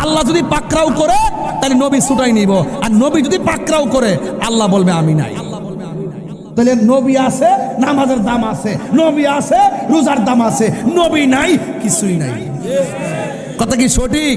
আল্লাহ যদি পাকরাও করে তাহলে নবী ছুটাই নিব, আর নবী যদি পাকরাও করে আল্লাহ বলবে আমি নাই। তাহলে নবী আছে, নামাজের দাম আছে, নবী আছে, রোজার দাম আছে, নবী নাই, কিছুই নাই। কথা কি সঠিক?